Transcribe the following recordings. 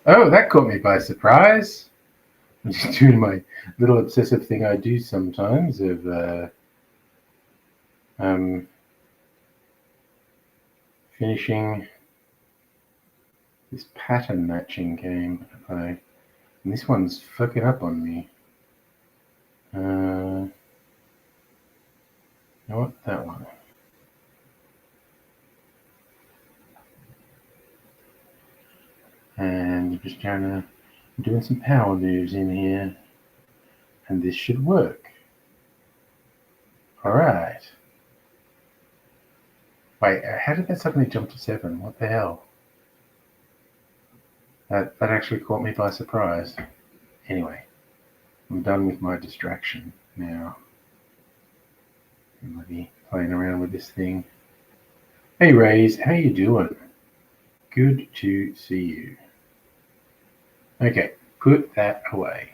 Oh, that caught me by surprise. I'm just doing my little obsessive thing I do sometimes of finishing this pattern matching game I play. And this one's fucking up on me. You know what? That one. And just doing some power moves in here. And this should work. Alright. Wait, how did that suddenly jump to 7? What the hell? That actually caught me by surprise. Anyway, I'm done with my distraction now. I'm gonna be playing around with this thing. Hey Rays, how you doing? Good to see you. Okay, put that away.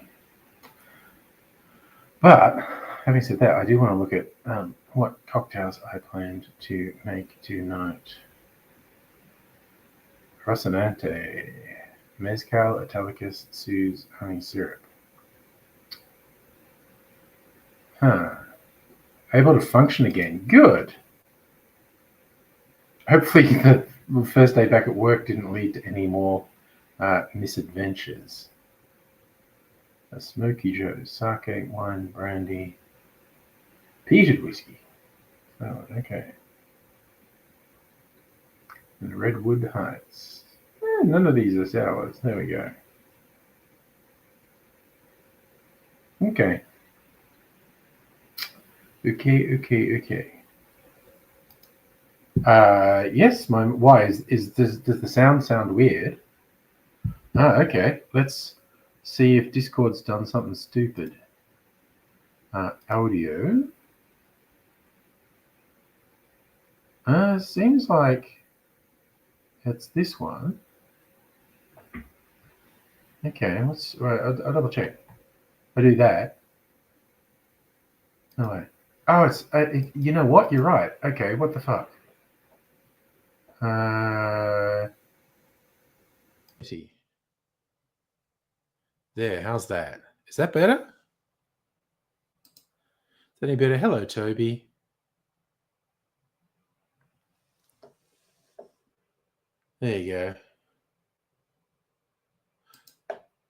But having said that, I do want to look at what cocktails I planned to make tonight. Rocinante, Mezcal, Italicus, Suze, honey syrup. Able to function again. Good. Hopefully the first day back at work didn't lead to any more misadventures. A Smoky Joe, sake, wine, brandy, peated whiskey. Oh, okay. And Redwood Heights. None of these are sours. There we go. Okay. Okay. Yes, why does the sound weird? Okay. Let's see if Discord's done something stupid. Audio. Seems like it's this one. Okay, I'll double check. I do that. No way. Oh, it's you know what? You're right. Okay, what the fuck? See. There, how's that? Is that better? Is that any better? Hello, Toby. There you go.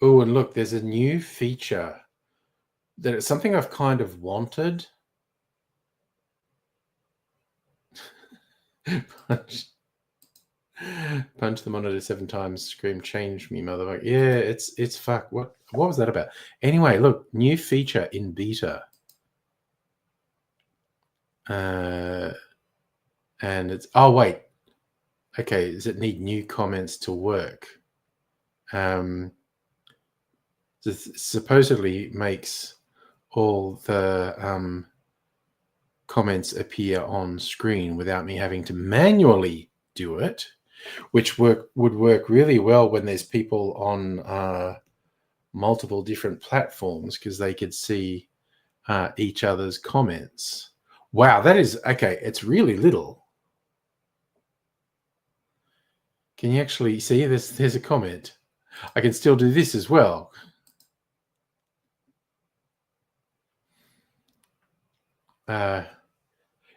Oh, and look, there's a new feature that it's something I've kind of wanted. Punch the monitor 7 times, scream, change me, motherfucker. Yeah, it's fuck. What was that about? Anyway, look, new feature in beta. And it's, oh wait. Okay, does it need new comments to work? This supposedly makes all the comments appear on screen without me having to manually do it, which would work really well when there's people on multiple different platforms because they could see each other's comments. Wow, that is okay. It's really little. Can you actually see? There's a comment. I can still do this as well.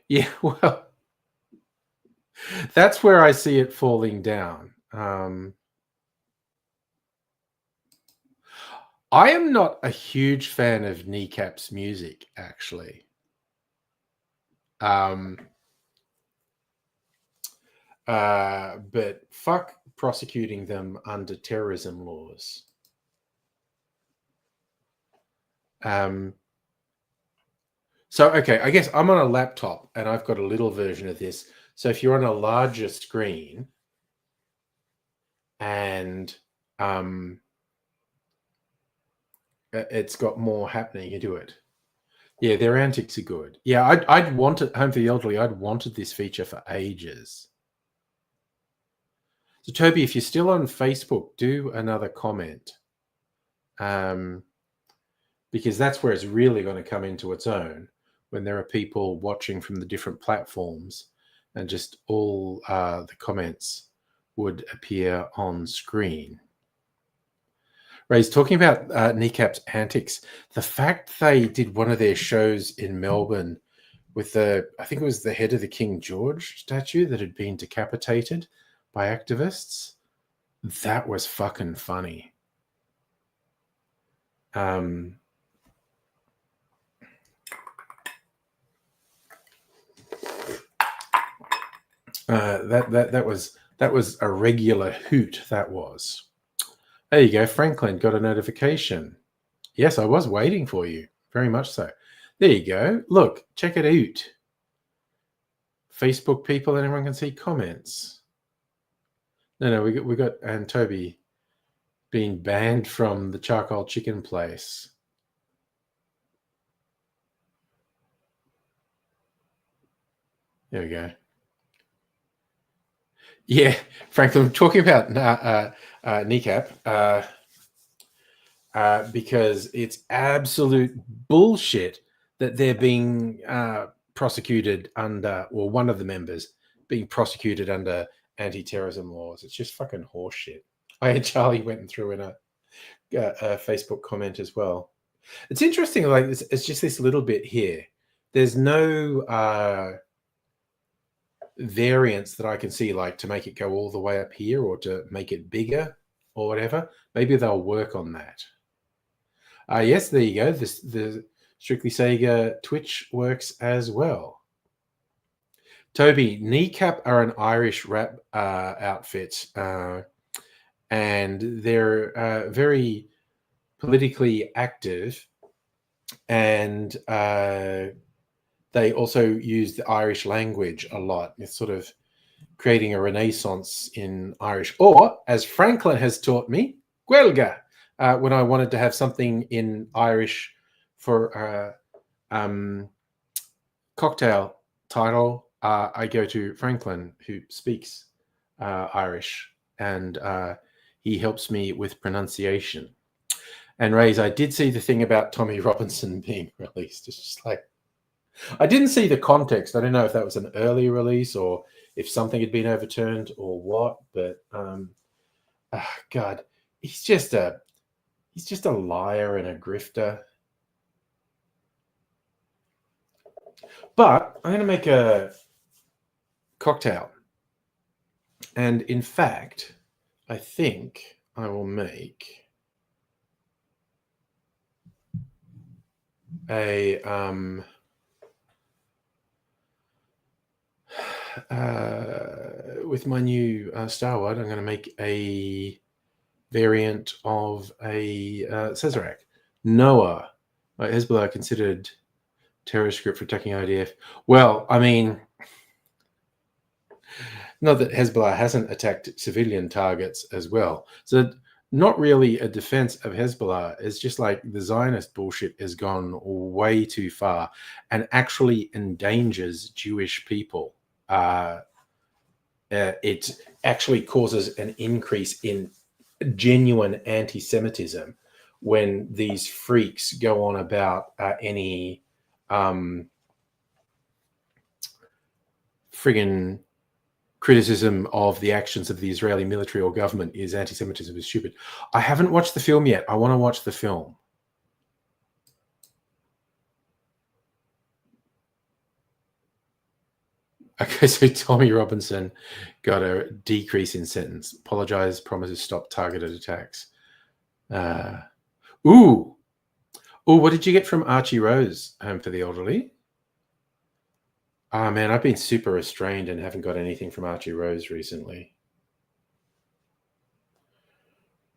Yeah, well, that's where I see it falling down. I am not a huge fan of Kneecap's music, actually. But fuck prosecuting them under terrorism laws. So, okay, I guess I'm on a laptop and I've got a little version of this. So if you're on a larger screen and it's got more happening into it. Yeah, their antics are good. Yeah, I'd wanted Home for the Elderly. I'd wanted this feature for ages. So, Toby, if you're still on Facebook, do another comment, because that's where it's really going to come into its own, when there are people watching from the different platforms, and just all the comments would appear on screen. Ray's talking about Kneecap's antics. The fact they did one of their shows in Melbourne with I think it was the head of the King George statue that had been decapitated by activists. That was fucking funny. That was a regular hoot. That was. There you go. Franklin got a notification. Yes, I was waiting for you. Very much so. There you go. Look, check it out. Facebook people, and everyone can see comments. No, we got and Toby being banned from the charcoal chicken place. There we go. Yeah, Franklin, talking about Kneecap, because it's absolute bullshit that they're being prosecuted under, or one of the members being prosecuted under anti-terrorism laws. It's just fucking horseshit. I had Charlie went and threw in a Facebook comment as well. It's interesting, like it's just this little bit here. There's no variance that I can see, like to make it go all the way up here or to make it bigger or whatever. Maybe they'll work on that. Yes, there you go. The Strictly Sega Twitch works as well. Toby, Kneecap are an Irish rap outfit, and they're very politically active, and they also use the Irish language a lot. It's sort of creating a renaissance in Irish, or as Franklin has taught me, Guelga. When I wanted to have something in Irish for cocktail title, I go to Franklin, who speaks Irish, and he helps me with pronunciation. And Rays, I did see the thing about Tommy Robinson being released. It's just like, I didn't see the context. I don't know if that was an early release or if something had been overturned or what. But God, he's just a liar and a grifter. But I'm going to make a cocktail, and in fact, I think I will make a with my new Starwood, I'm going to make a variant of a Sazerac. Noah, Hezbollah considered terrorist group for attacking IDF. Well, I mean, not that Hezbollah hasn't attacked civilian targets as well. So not really a defense of Hezbollah. It's just like the Zionist bullshit has gone way too far and actually endangers Jewish people. It actually causes an increase in genuine anti-Semitism when these freaks go on about any friggin' criticism of the actions of the Israeli military or government is anti-Semitism is stupid. I haven't watched the film yet. I want to watch the film. Okay, so Tommy Robinson got a decrease in sentence. Apologize, promises stop targeted attacks. Ooh, what did you get from Archie Rose, Home for the Elderly? Ah, man, I've been super restrained and haven't got anything from Archie Rose recently.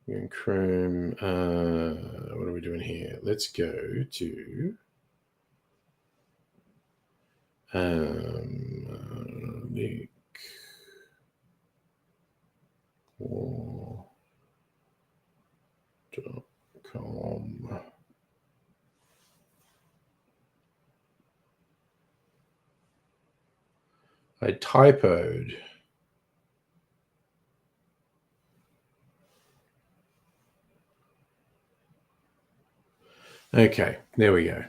We're in Chrome. What are we doing here? Let's go to Nick War.com. I typoed. Okay, there we go.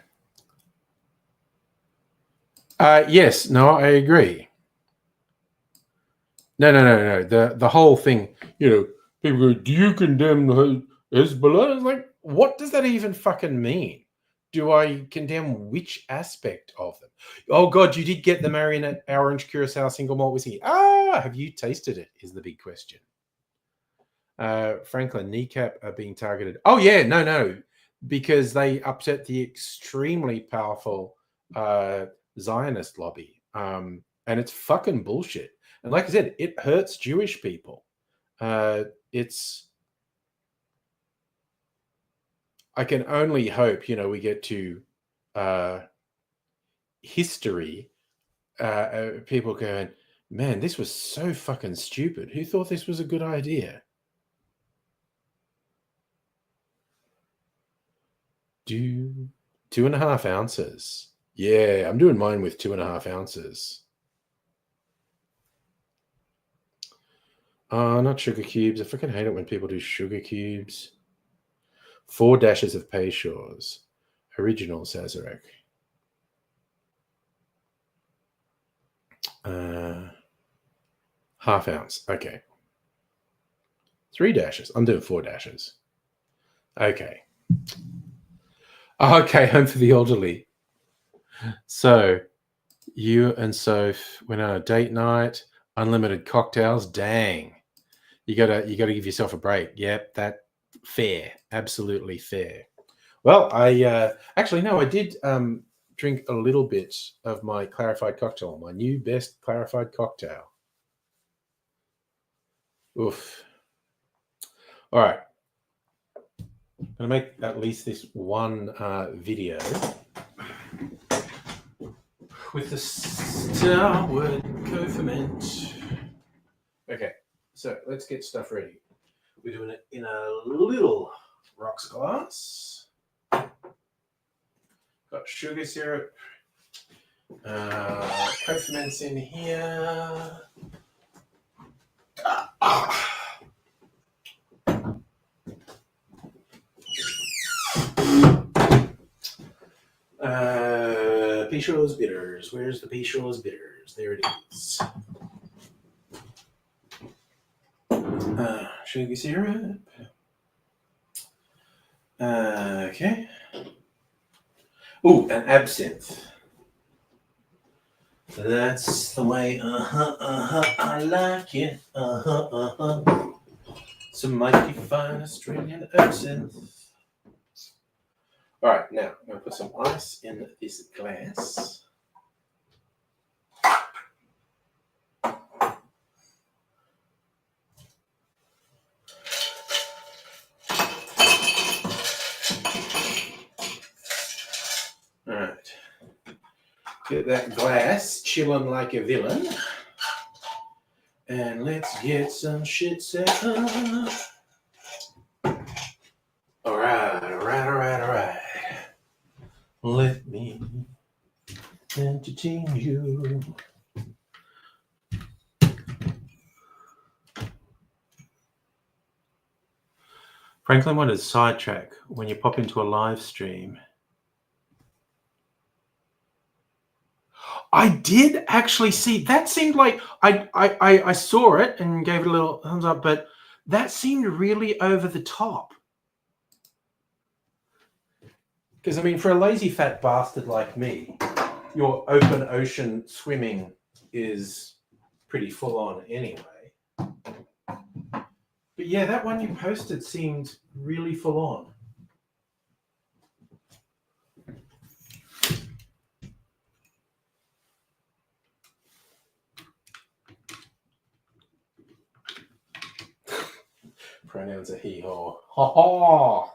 Yes, no, I agree. No. The whole thing, people go, do you condemn the Hezbollah? It's like, what does that even fucking mean? Do I condemn which aspect of them? Oh God, you did get the marionette orange curacao single malt whiskey. Have you tasted it? Is the big question. Franklin, Kneecap are being targeted. Oh yeah, no, because they upset the extremely powerful Zionist lobby, and it's fucking bullshit. And like I said, it hurts Jewish people. It's. I can only hope, we get to history. People going, man, this was so fucking stupid. Who thought this was a good idea? 2.5 ounces. Yeah, I'm doing mine with 2.5 ounces. Not sugar cubes. I fucking hate it when people do sugar cubes. 4 dashes of Peychaud's. Original Sazerac. Half ounce. Okay. 3 dashes. I'm doing 4 dashes. Okay. Okay, home for the elderly. So, you and Soph went on a date night, unlimited cocktails. Dang. You gotta give yourself a break. Yep, that fair. Absolutely fair. Well, I actually no, I did drink a little bit of my clarified cocktail, my new best clarified cocktail. Oof. All right. I'm gonna make at least this one video with the Starward co-ferment. Okay, so let's get stuff ready. We're doing it in a little rocks glass. Got sugar syrup. Co-ferments in here. Peychaud's bitters. Where's the Peychaud's bitters? There it is. Sugar syrup. Okay. Oh, an absinthe. That's the way. I like it. Some mighty fine Australian absinthe. All right, now I'm going to put some ice in this glass. All right. Get that glass chilling like a villain. And let's get some shit set up. All right. Let me entertain you. Franklin, what is sidetrack when you pop into a live stream? I did actually see that. Seemed like I saw it and gave it a little thumbs up, but that seemed really over the top. Because I mean, for a lazy fat bastard like me, your open ocean swimming is pretty full on anyway. But yeah, that one you posted seemed really full on. Pronouns are he, haw. Ha ha!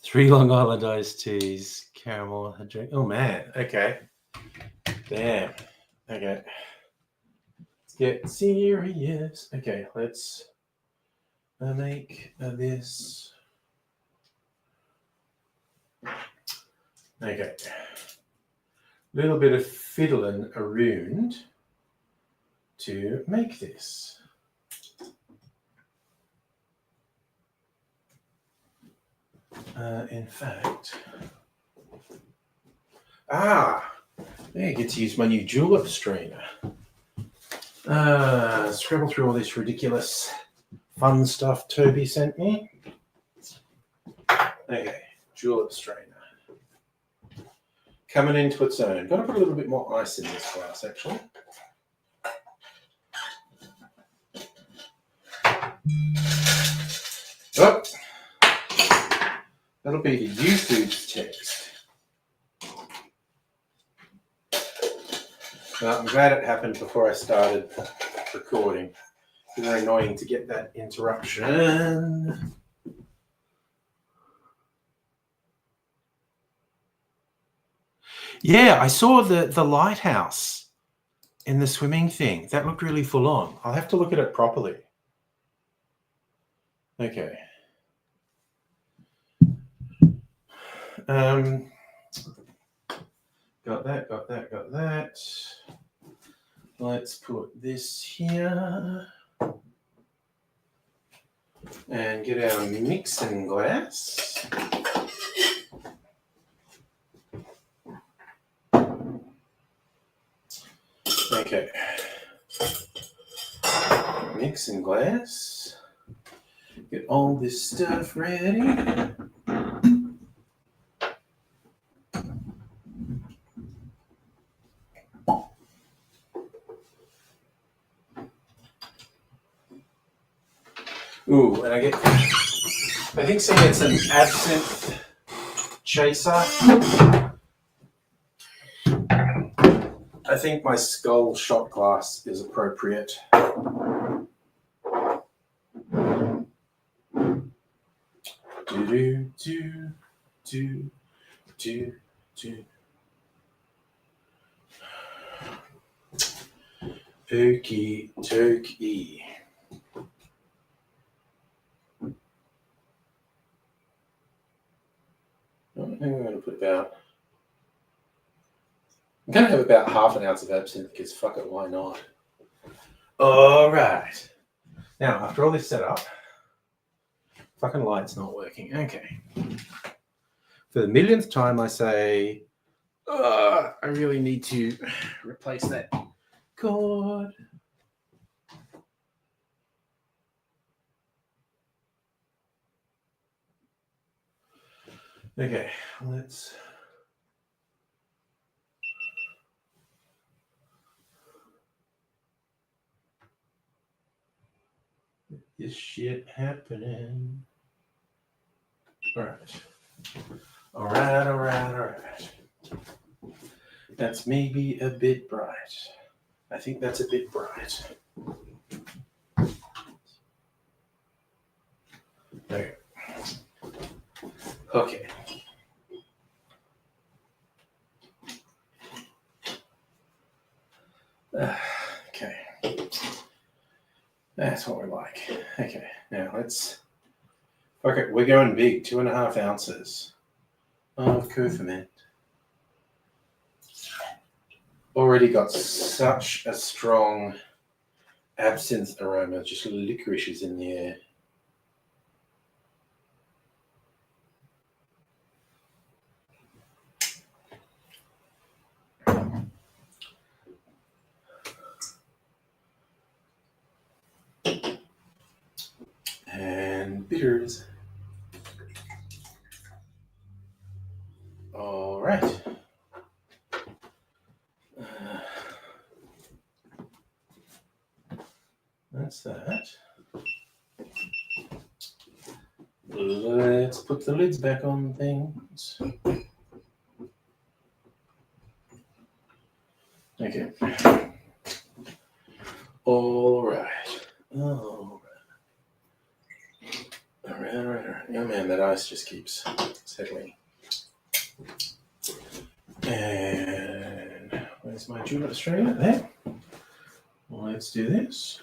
Three Long Island iced teas, caramel, a drink. Oh man, okay. Damn. Okay. Let's get serious. Okay, let's make this Okay. A little bit of fiddling around to make this. In fact, I get to use my new julep strainer. Scrabble through all this ridiculous fun stuff Toby sent me. Okay, julep strainer. Coming into its own. Got to put a little bit more ice in this glass, actually. Oh, that'll be the YouTube's text. Well, I'm glad it happened before I started recording. It's very annoying to get that interruption. Yeah, I saw the lighthouse in the swimming thing. That looked really full on. I'll have to look at it properly. Okay. Got that. Let's put this here. And get our mixing glass. Okay. Mixing glass. Get all this stuff ready. Ooh, and I think so get some absinthe chaser. I think my skull shot glass is appropriate. Okie dokie. I think we're going to put about... I'm going to have about half an ounce of absinthe because fuck it, why not? All right. Now, after all this setup, fucking light's not working. Okay. For the millionth time, I say, I really need to replace that cord. Okay, let's... This shit happening. All right. That's maybe a bit bright. I think that's a bit bright. There. Okay. Okay. That's what we like. Okay. Now let's... Okay, we're going big. 2.5 ounces of co-ferment. Already got such a strong absinthe aroma. Just licorice is in the air. And bitters. All right. That's that. Let's put the lids back on things. Okay. All right. All right. Oh man, that ice just keeps settling. And where's my julep strainer? There. Well, let's do this.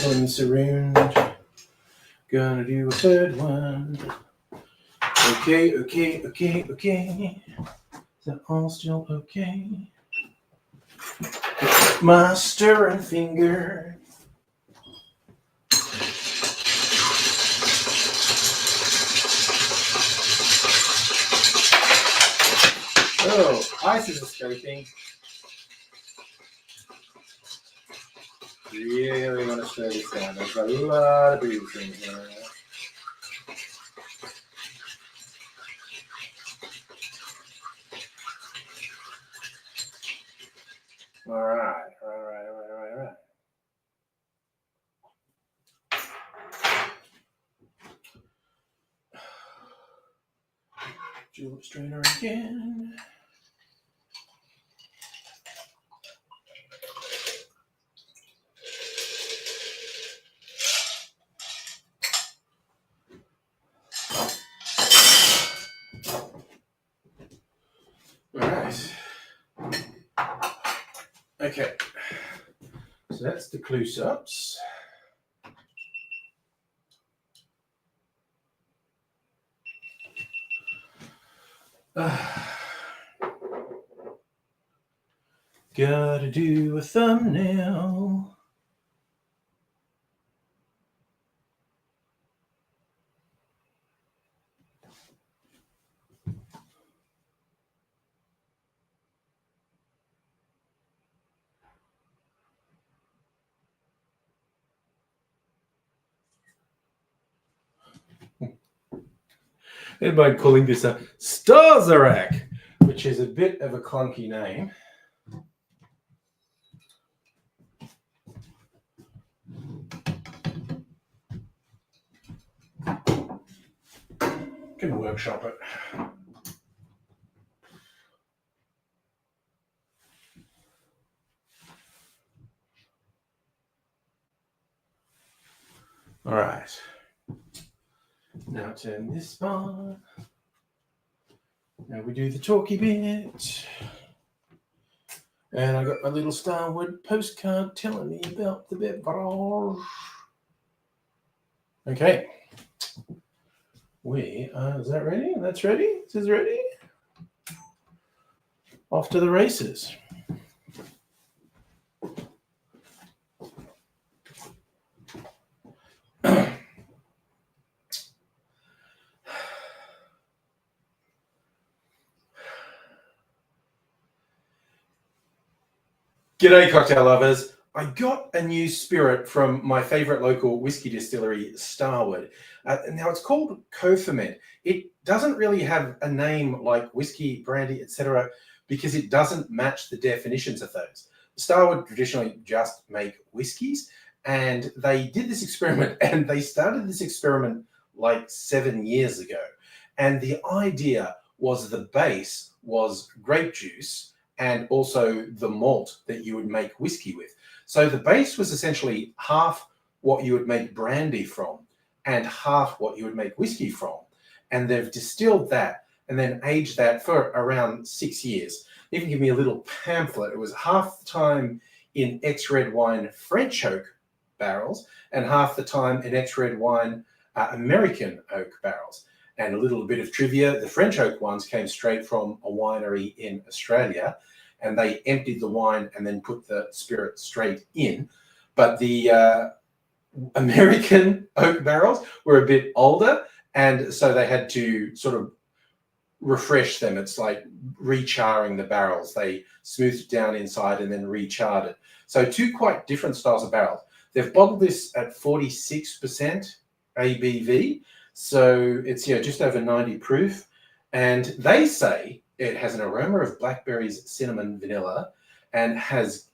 once around. Gonna do a third one. Okay. Is that all still okay? My stirring finger. Oh, ice is escaping. Really want to slow this down. There's a lot of breathing here. All right. Julep strainer again. All right. Okay. So that's the close-ups. Gotta do a thumbnail. Everybody calling this a Sazerac, which is a bit of a clunky name. Can workshop it. All right. Now turn this on. Now we do the talky bit. And I got my little Starwood postcard telling me about the beverage. Okay. Is that ready? That's ready? This is ready? Off to the races. G'day, cocktail lovers. I got a new spirit from my favorite local whiskey distillery, Starwood. Now it's called Co-Ferment. It doesn't really have a name like whiskey, brandy, etc., because it doesn't match the definitions of those. Starwood traditionally just make whiskeys, and they did this experiment, and they started this experiment like 7 years ago. And the idea was the base was grape juice, and also the malt that you would make whiskey with. So the base was essentially half what you would make brandy from and half what you would make whiskey from. And they've distilled that and then aged that for around 6 years. They even give me a little pamphlet. It was half the time in ex-red wine French oak barrels and half the time in ex-red wine American oak barrels. And a little bit of trivia, the French oak ones came straight from a winery in Australia, and they emptied the wine and then put the spirit straight in. But the American oak barrels were a bit older, and so they had to sort of refresh them. It's like recharring the barrels. They smoothed it down inside and then recharred it. So two quite different styles of barrels. They've bottled this at 46% ABV. So it's just over 90 proof, and they say it has an aroma of blackberries, cinnamon, vanilla, and has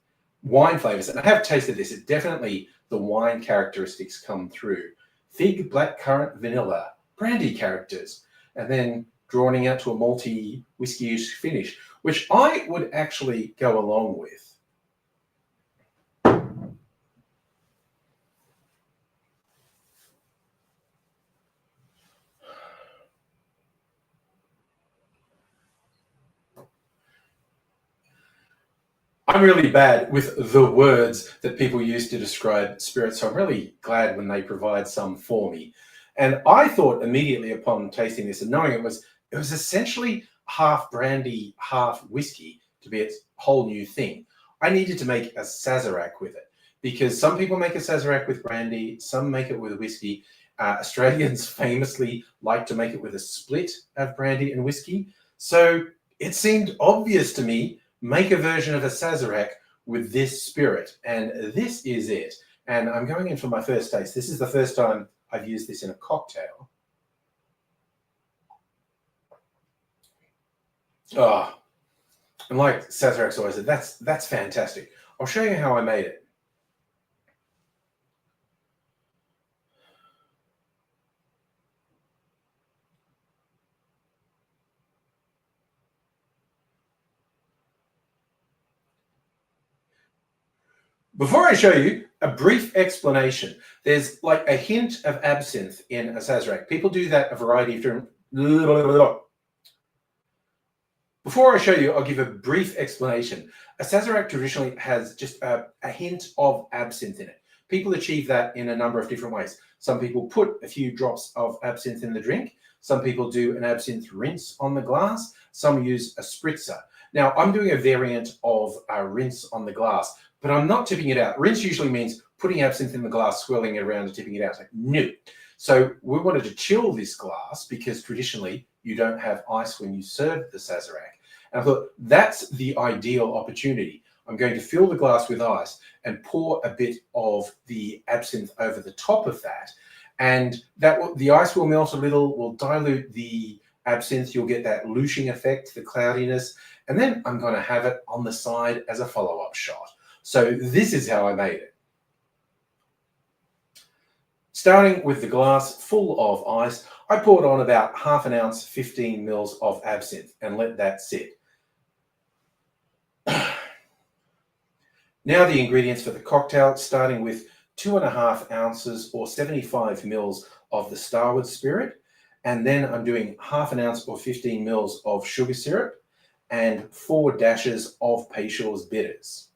wine flavors. And I have tasted this. It definitely, the wine characteristics come through. Fig, blackcurrant, vanilla, brandy characters, and then drawing out to a malty whiskey-ish finish, which I would actually go along with. I'm really bad with the words that people use to describe spirits, so I'm really glad when they provide some for me. And I thought immediately upon tasting this and knowing it was essentially half brandy, half whiskey to be its whole new thing. I needed to make a Sazerac with it because some people make a Sazerac with brandy, some make it with whiskey. Australians famously like to make it with a split of brandy and whiskey. So it seemed obvious to me, make a version of a Sazerac with this spirit. And this is it. And I'm going in for my first taste. This is the first time I've used this in a cocktail. Oh, and like Sazerac's always said, that's fantastic. I'll show you how I made it. Before I show you, a brief explanation. There's like a hint of absinthe in a Sazerac. People do that a variety of different... Before I show you, I'll give a brief explanation. A Sazerac traditionally has just a hint of absinthe in it. People achieve that in a number of different ways. Some people put a few drops of absinthe in the drink. Some people do an absinthe rinse on the glass. Some use a spritzer. Now, I'm doing a variant of a rinse on the glass, but I'm not tipping it out. Rinse usually means putting absinthe in the glass, swirling it around and tipping it out. It's like, no. So we wanted to chill this glass because traditionally you don't have ice when you serve the Sazerac. And I thought that's the ideal opportunity. I'm going to fill the glass with ice and pour a bit of the absinthe over the top of that. And the ice will melt a little, will dilute the absinthe. You'll get that looshing effect, the cloudiness. And then I'm going to have it on the side as a follow-up shot. So this is how I made it. Starting with the glass full of ice, I poured on about half an ounce, 15 mils of absinthe and let that sit. Now the ingredients for the cocktail, starting with 2.5 ounces or 75 mils of the Starward spirit. And then I'm doing half an ounce or 15 mils of sugar syrup and 4 dashes of Peychaud's bitters.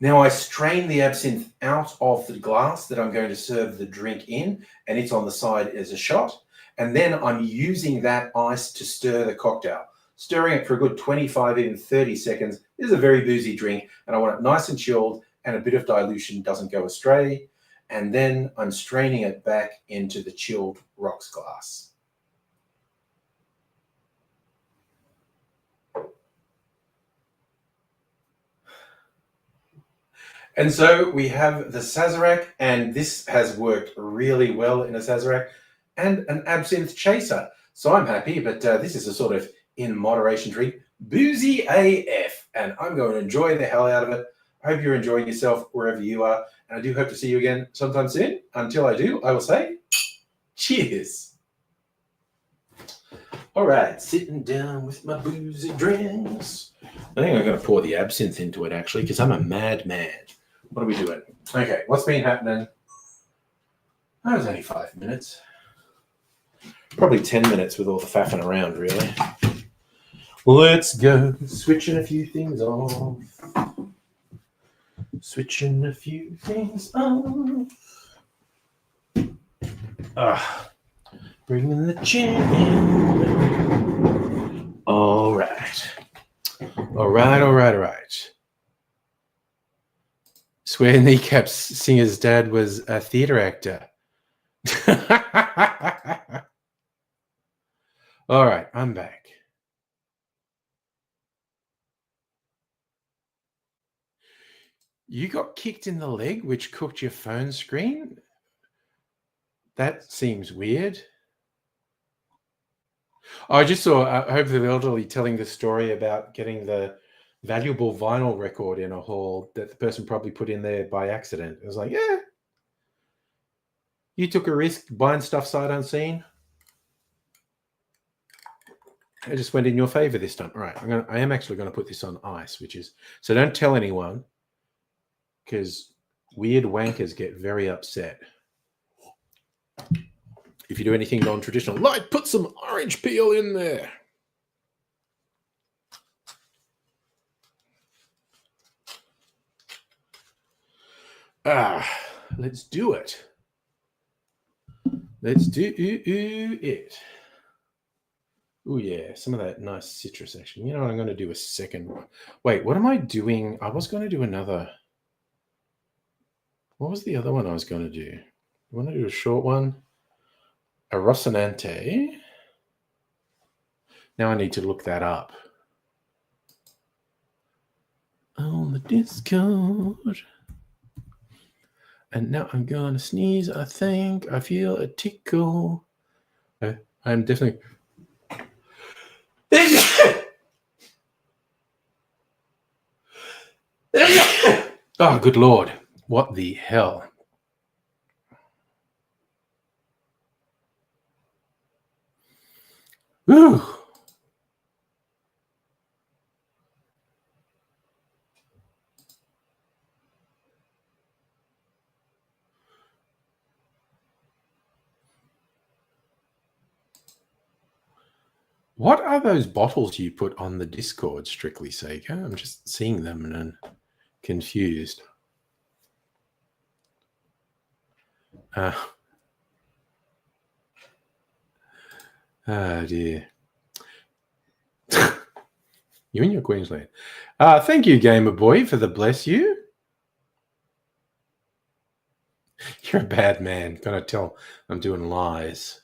Now I strain the absinthe out of the glass that I'm going to serve the drink in, and it's on the side as a shot. And then I'm using that ice to stir the cocktail. Stirring it for a good 25, even 30 seconds. This is a very boozy drink, and I want it nice and chilled, and a bit of dilution doesn't go astray. And then I'm straining it back into the chilled rocks glass. And so we have the Sazerac, and this has worked really well in a Sazerac, and an absinthe chaser. So I'm happy, but this is a sort of in moderation drink, boozy AF, and I'm going to enjoy the hell out of it. I hope you're enjoying yourself wherever you are, and I do hope to see you again sometime soon. Until I do, I will say cheers. All right, sitting down with my boozy drinks. I think I'm going to pour the absinthe into it, actually, because I'm a madman. What are we doing? Okay, what's been happening? That was only 5 minutes. Probably 10 minutes with all the faffing around, really. Let's go. Switching a few things off. Switching a few things off. Bringing the chin in. All right. All right. Swear Kneecap's singer's dad was a theater actor. All right, I'm back. You got kicked in the leg, which cooked your phone screen? That seems weird. I just saw Hope the Elderly telling the story about getting the valuable vinyl record in a hall that the person probably put in there by accident. It was like, yeah, you took a risk buying stuff sight unseen. It just went in your favor this time. All right, I am actually going to put this on ice, which is, so don't tell anyone, because weird wankers get very upset. If you do anything non-traditional, like put some orange peel in there. Let's do it. Let's do it. Oh, yeah. Some of that nice citrus action. You know what? I'm going to do a second one. Wait, what am I doing? I was going to do another. What was the other one I was going to do? I want to do a short one. A Rocinante. Now I need to look that up. On the Discord. And now I'm going to sneeze, I think. I feel a tickle. I'm definitely... Oh, good Lord. What the hell? Whew. What are those bottles you put on the Discord, Strictly Sega? I'm just seeing them and I'm confused. Oh, dear. You in your Queensland. Thank you, Gamer Boy, for the bless you. You're a bad man. Gonna tell I'm doing lies.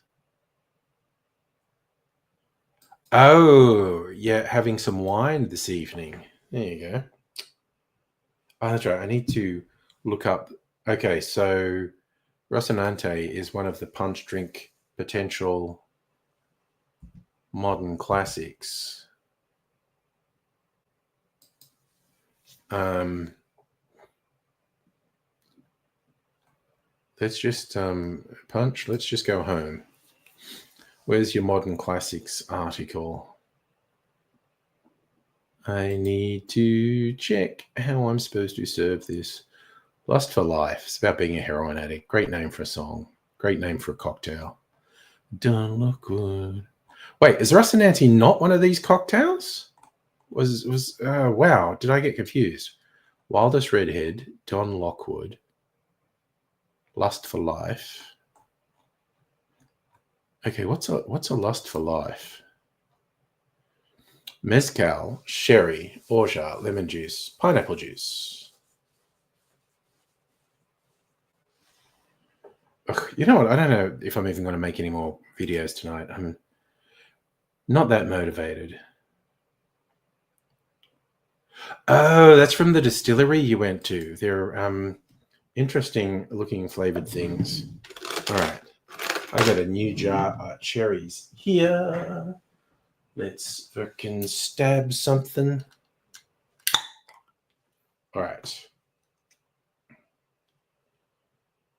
Oh, yeah, having some wine this evening. There you go. Oh, that's right. I need to look up. Okay, so Rocinante is one of the punch drink potential modern classics. Let's just punch. Let's just go home. Where's your modern classics article? I need to check how I'm supposed to serve this. Lust for Life. It's about being a heroin addict. Great name for a song. Great name for a cocktail. Don't look good. Wait, is Rocinante not one of these cocktails? Wow, did I get confused? Wildest Redhead, Don Lockwood, Lust for Life. Okay, what's a Lust for Life? Mezcal, sherry, orgeat, lemon juice, pineapple juice. Ugh, you know what? I don't know if I'm even going to make any more videos tonight. I'm not that motivated. Oh, that's from the distillery you went to. They're interesting looking flavored things. All right. I got a new jar of cherries here. Let's fucking stab something. All right.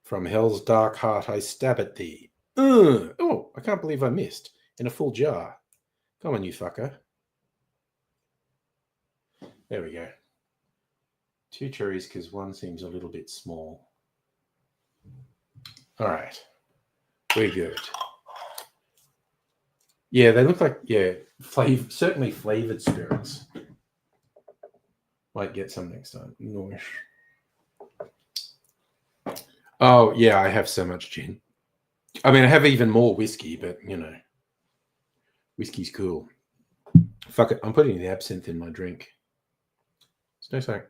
From hell's dark heart I stab at thee. Oh, I can't believe I missed. In a full jar. Come on, you fucker. There we go. 2 cherries because one seems a little bit small. All right. We're good. Yeah, they look like, certainly flavored spirits. Might get some next time. Nice. Oh, yeah, I have so much gin. I mean, I have even more whiskey, but, you know, whiskey's cool. Fuck it, I'm putting the absinthe in my drink. No sorry.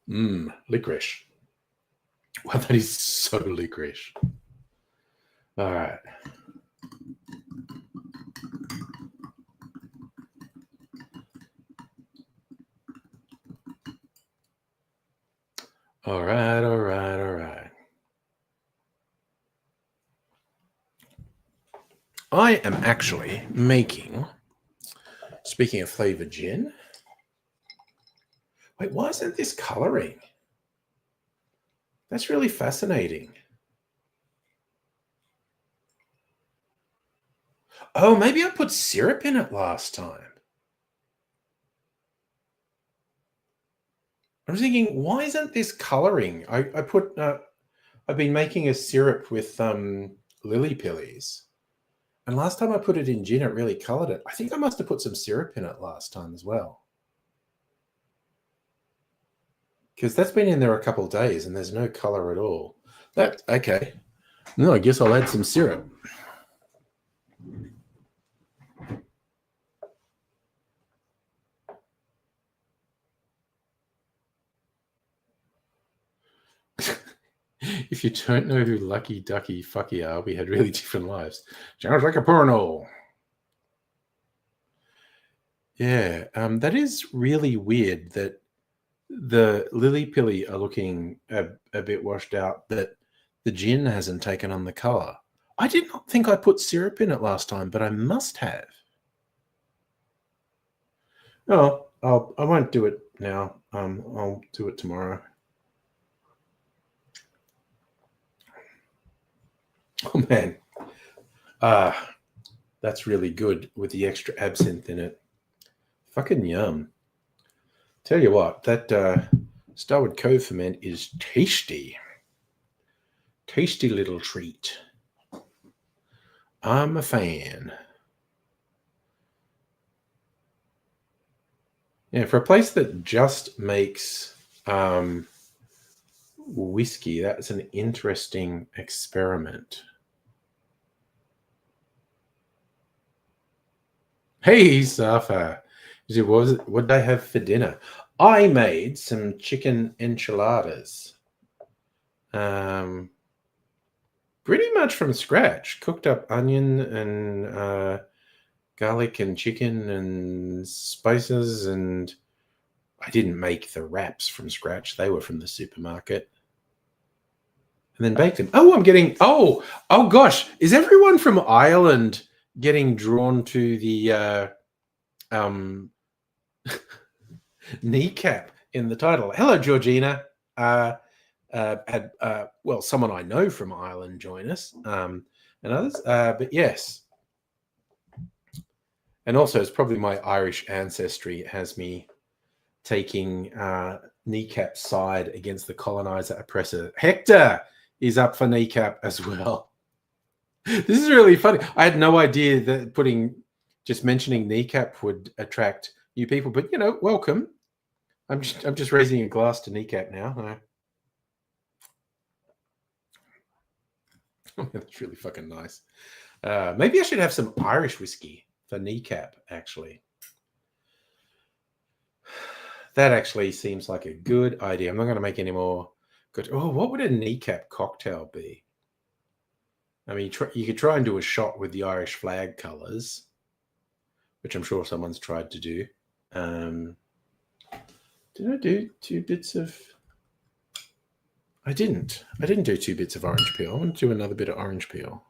Licorice. Wow, that is so licorice. All right. All right. I am actually making, speaking of flavored gin. Wait, why isn't this coloring? That's really fascinating. Oh, maybe I put syrup in it last time. I was thinking, why isn't this coloring? I've been making a syrup with lily pillies. And last time I put it in gin, it really colored it. I think I must have put some syrup in it last time as well. Because that's been in there a couple of days and there's no color at all. That okay. No, I guess I'll add some syrup. If you don't know who Lucky Ducky Fucky are, we had really different lives. Sounds like a porno. Yeah, that is really weird that the Lily Pilly are looking a bit washed out, that the gin hasn't taken on the color. I did not think I put syrup in it last time, but I must have. Oh, I won't do it now. I'll do it tomorrow. Oh man, that's really good with the extra absinthe in it. Fucking yum. Tell you what, that Starwood Cove ferment is tasty. Tasty little treat. I'm a fan. Yeah, for a place that just makes whiskey, that's an interesting experiment. Hey, Safa. What did I have for dinner? I made some chicken enchiladas. Pretty much from scratch. Cooked up onion and garlic and chicken and spices, and I didn't make the wraps from scratch. They were from the supermarket. And then baked them. Oh, I'm getting oh gosh. Is everyone from Ireland getting drawn to the kneecap in the title? Hello, Georgina. Had well, someone I know from Ireland join us, and others. But yes, and also it's probably my Irish ancestry has me taking kneecap's side against the colonizer oppressor. Hector is up for kneecap as well. This is really funny. I had no idea that just mentioning kneecap would attract new people, but welcome. I'm just raising a glass to kneecap now. Oh, that's really fucking nice. Maybe I should have some Irish whiskey for kneecap, actually. That actually seems like a good idea. I'm not going to make any more. Good. Oh, what would a kneecap cocktail be? I mean, you could try and do a shot with the Irish flag colours, which I'm sure someone's tried to do. Did I do 2 bits of... I didn't do 2 bits of orange peel. I want to do another bit of orange peel.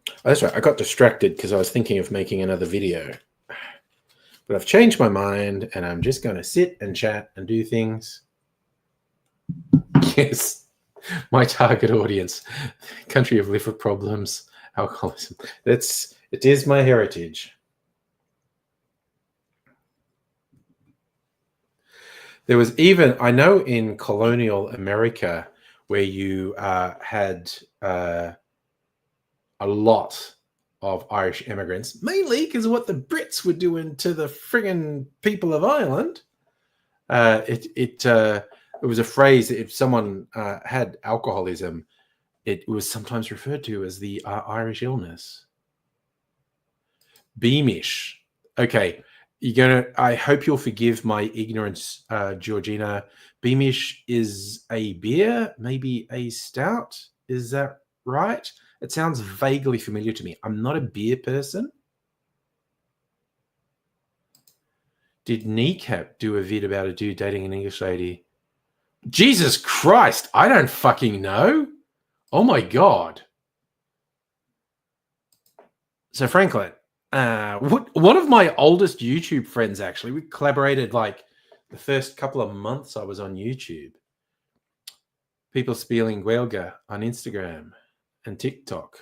Oh, that's right. I got distracted because I was thinking of making another video. But I've changed my mind and I'm just going to sit and chat and do things. Yes, my target audience, country of liver problems, alcoholism. It is my heritage. There was even, I know in colonial America, where you had a lot of Irish immigrants, mainly because of what the Brits were doing to the friggin' people of Ireland. It was a phrase that if someone had alcoholism, it was sometimes referred to as the Irish illness. Beamish. Okay, I hope you'll forgive my ignorance, Georgina. Beamish is a beer, maybe a stout. Is that right? It sounds vaguely familiar to me. I'm not a beer person. Did Kneecap do a vid about a dude dating an English lady? Jesus Christ, I don't fucking know. Oh my God. So Franklin, one of my oldest YouTube friends, actually, we collaborated like the first couple of months I was on YouTube. People spieling Guelga on Instagram and TikTok.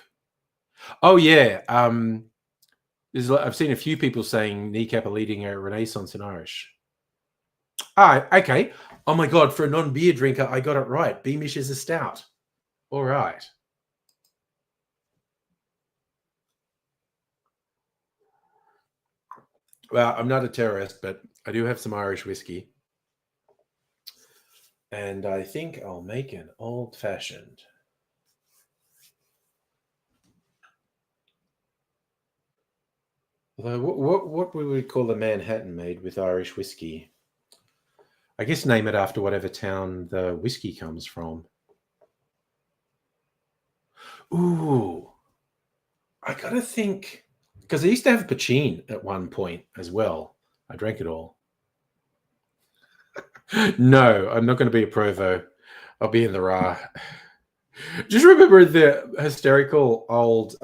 Oh yeah. I've seen a few people saying Kneecap are leading a renaissance in Irish. Ah, okay. Oh my God, for a non-beer drinker, I got it right. Beamish is a stout. All right. Well, I'm not a terrorist, but I do have some Irish whiskey. And I think I'll make an old-fashioned. Although, what we would call a Manhattan made with Irish whiskey? I guess name it after whatever town the whiskey comes from. Ooh, I gotta think, because I used to have Pachin at one point as well. I drank it all. No, I'm not going to be a Provo. I'll be in the Ra. Just remember the hysterical old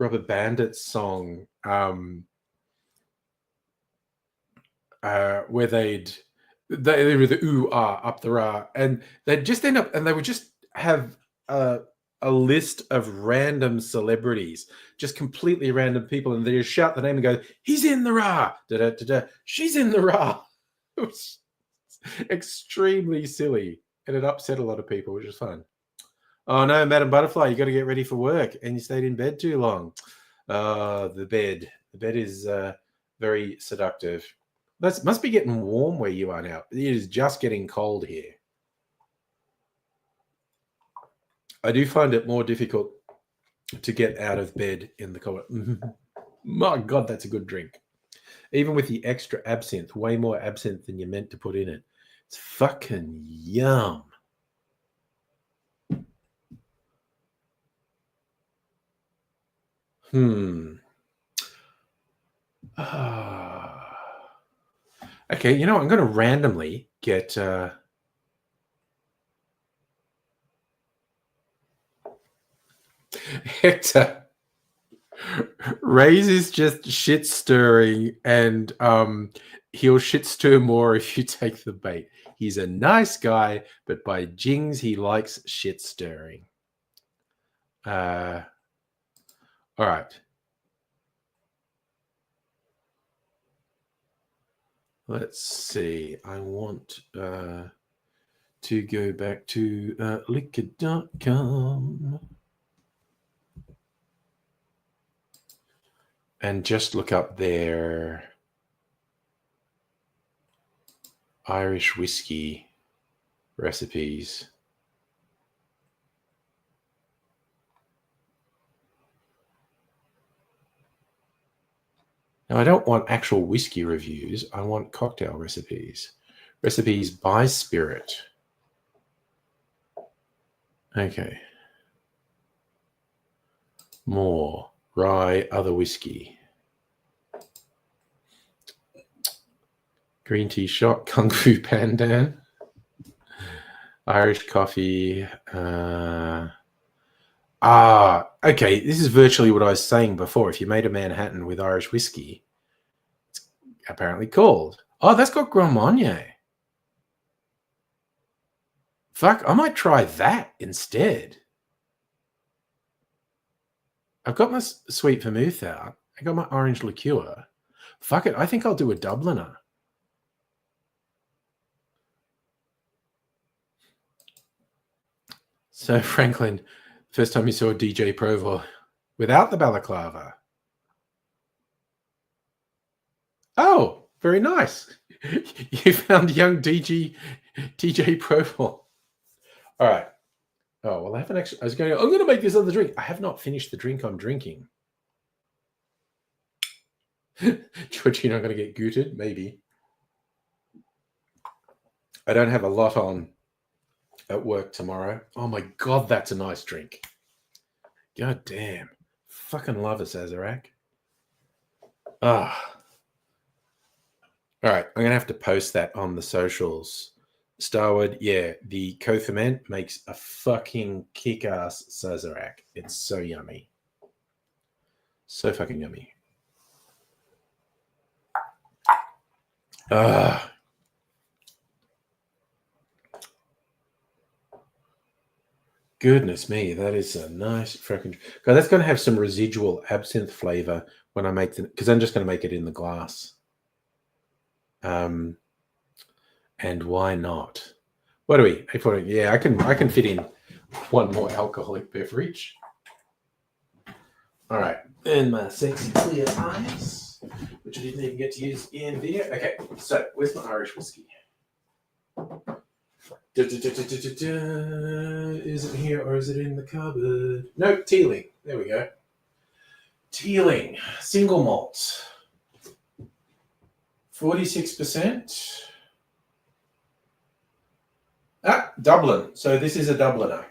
Rubber Bandit song where they were the ooh ah up the Ra, and they'd just end up and they would just have a list of random celebrities, just completely random people, and they just shout the name and go, "He's in the Ra, da da da da, she's in the Ra." It was extremely silly, and it upset a lot of people, which was fun. Oh no, Madam Butterfly, you got to get ready for work, and you stayed in bed too long. The bed. The bed is very seductive. That must be getting warm where you are now. It is just getting cold here. I do find it more difficult to get out of bed in the cold. My God, that's a good drink. Even with the extra absinthe, way more absinthe than you're meant to put in it. It's fucking yum. Okay, you know, I'm going to randomly get Hector. Ray's is just shit stirring, and he'll shit stir more if you take the bait. He's a nice guy, but by jings, he likes shit stirring. All right. Let's see. I want to go back to liquor.com and just look up their Irish whiskey recipes. Now, I don't want actual whiskey reviews. I want cocktail recipes. Recipes by spirit. Okay. More. Rye, other whiskey. Green tea shot, Kung Fu Pandan. Irish coffee. Okay. This is virtually what I was saying before. If you made a Manhattan with Irish whiskey, it's apparently called. Oh, that's got Grand Marnier. Fuck, I might try that instead. I've got my sweet vermouth out. I got my orange liqueur. Fuck it, I think I'll do a Dubliner. So, Franklin, first time you saw DJ Provo without the balaclava. Oh, very nice. You found young DJ Provo. All right. Oh, well, I haven't actually. I'm going to make this other drink. I have not finished the drink I'm drinking. Georgina, I'm going to get gooted? Maybe. I don't have a lot on at work tomorrow. Oh my God, that's a nice drink. God damn. Fucking love a Sazerac. Ah. All right, I'm going to have to post that on the socials. Starwood, yeah, the co-ferment makes a fucking kick-ass Sazerac. It's so yummy. So fucking yummy. Goodness me, that is a nice freaking. God, that's going to have some residual absinthe flavor when I make the, because I'm just going to make it in the glass. And why not? What do we? Yeah, I can fit in one more alcoholic beverage. All right, and my sexy clear eyes, which I didn't even get to use in video. Okay, so where's my Irish whiskey? Is it here or is it in the cupboard? No, Teeling. There we go. Teeling, single malt, 46%. Dublin. So this is a Dubliner.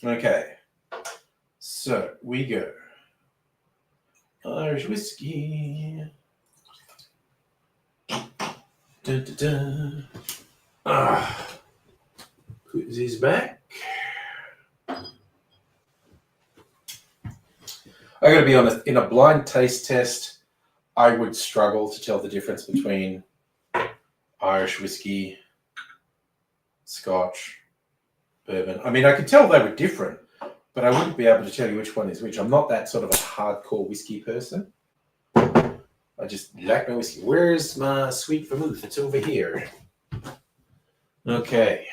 Okay. So we go. Irish whiskey. Dun, dun, dun. Put this back. I gotta be honest, in a blind taste test, I would struggle to tell the difference between Irish whiskey, Scotch, bourbon. I mean, I could tell they were different, but I wouldn't be able to tell you which one is which. I'm not that sort of a hardcore whiskey person. I just like my whiskey. Where's my sweet vermouth? It's over here. Okay.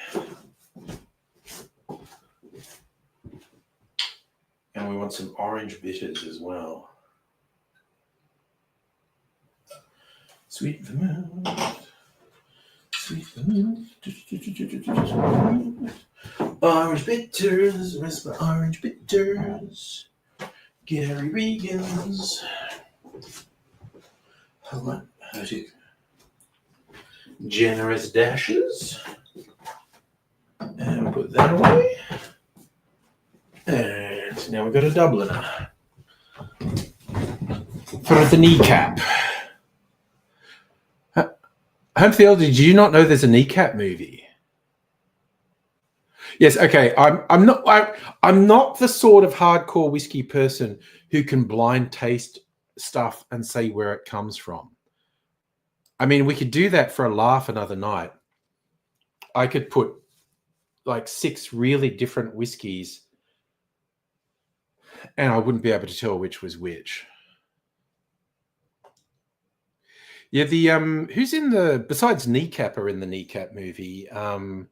And we want some orange bitters as well. Sweet vermouth. Sweet vermouth. Orange bitters. Where's my orange bitters? Gary Regan's. Hold on. Generous dashes. And we'll put that away. And now we've got a Dubliner. For the Kneecap. Homefield, did you not know there's a Kneecap movie? Yes, okay. I'm not the sort of hardcore whiskey person who can blind taste stuff and say where it comes from. I mean, we could do that for a laugh another night. I could put like 6 really different whiskeys and I wouldn't be able to tell which was which. Yeah, the who's in the besides Kneecap are in the Kneecap movie. Who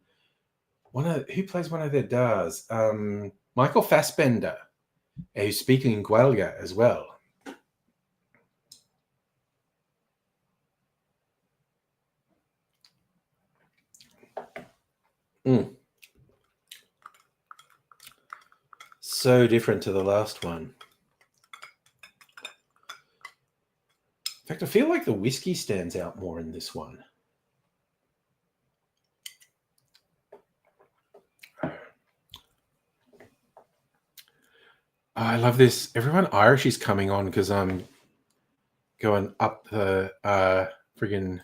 plays one of their dads? Michael Fassbender, who's speaking in Gaeilge as well. So different to the last one. In fact, I feel like the whiskey stands out more in this one. I love this. Everyone Irish is coming on because I'm going up the friggin'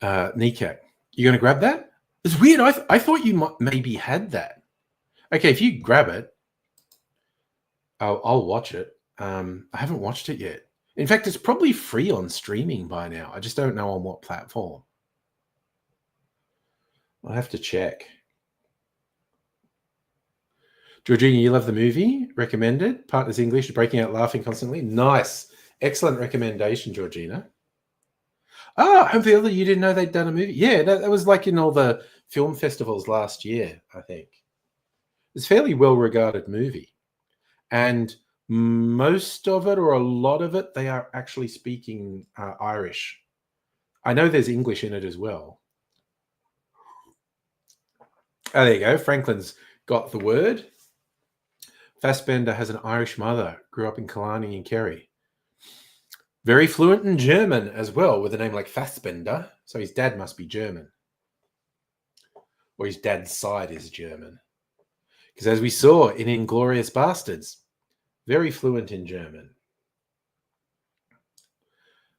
Kneecap. You going to grab that? It's weird. I thought you maybe had that. Okay, if you grab it, I'll watch it. I haven't watched it yet. In fact, it's probably free on streaming by now. I just don't know on what platform. I'll have to check. Georgina, you love the movie? Recommended. Partners English, breaking out laughing constantly. Nice. Excellent recommendation, Georgina. Home for the Other, you didn't know they'd done a movie? Yeah, that was like in all the film festivals last year, I think. It's a fairly well-regarded movie. And most of it, or a lot of it, they are actually speaking Irish. I know there's English in it as well. Oh, there you go. Franklin's got the word. Fassbender has an Irish mother, grew up in Killarney and Kerry. Very fluent in German as well, with a name like Fassbender. So his dad must be German. Or his dad's side is German. Because as we saw in Inglourious Bastards, very fluent in German.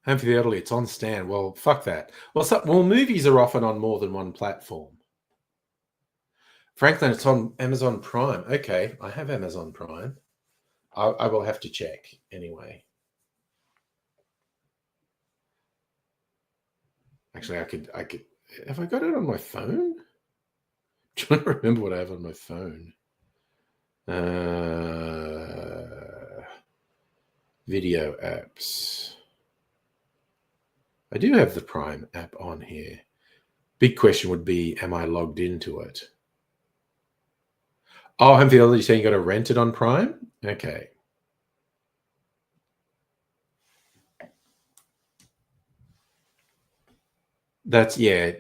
Home for the Elderly, it's on Stan. Well, fuck that. Well, movies are often on more than one platform. Franklin, it's on Amazon Prime. Okay, I have Amazon Prime. I will have to check anyway. Actually, I could. Have I got it on my phone? I'm trying to remember what I have on my phone. Video apps. I do have the Prime app on here. Big question would be, am I logged into it? Oh, Home for the Elderly, you're saying you got to rent it on Prime? Okay. That's, yeah.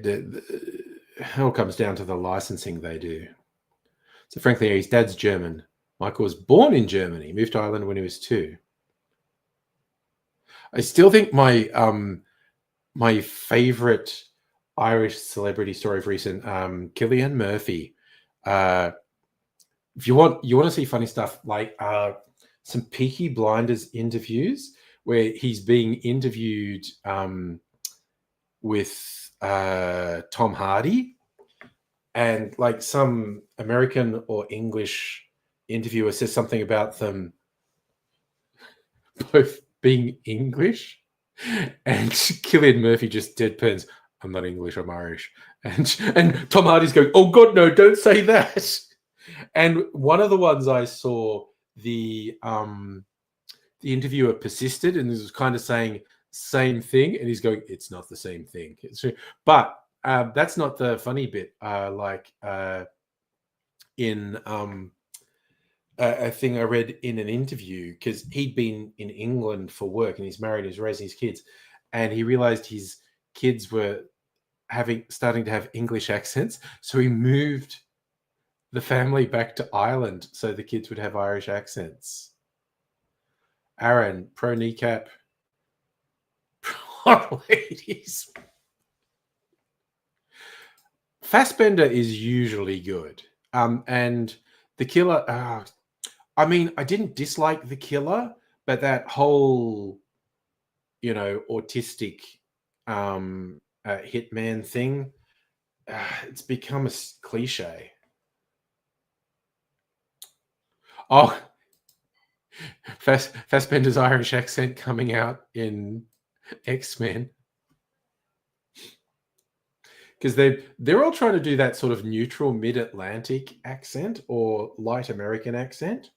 it all comes down to the licensing they do. So frankly, his dad's German. Michael was born in Germany, moved to Ireland when he was 2. I still think my favorite Irish celebrity story of recent, Cillian Murphy. If you want to see funny stuff, like some Peaky Blinders interviews where he's being interviewed with Tom Hardy, and like some American or English interviewer says something about them both being English, and Cillian Murphy just deadpans, "I'm not English, I'm Irish." And Tom Hardy's going, "Oh God, no, don't say that." And one of the ones I saw, the interviewer persisted and was kind of saying same thing, and he's going, "It's not the same thing." But that's not the funny bit. In a thing I read in an interview, because he'd been in England for work and he's married and he's raising his kids, and he realized his kids were starting to have English accents, so he moved the family back to Ireland so the kids would have Irish accents. Aaron, pro Kneecap, pro ladies. Fassbender is usually good, and the Killer. I mean, I didn't dislike the Killer, but that whole, autistic hitman thing, it's become a cliche. Oh, Fassbender's Irish accent coming out in X-Men. Because they're all trying to do that sort of neutral mid-Atlantic accent or light American accent.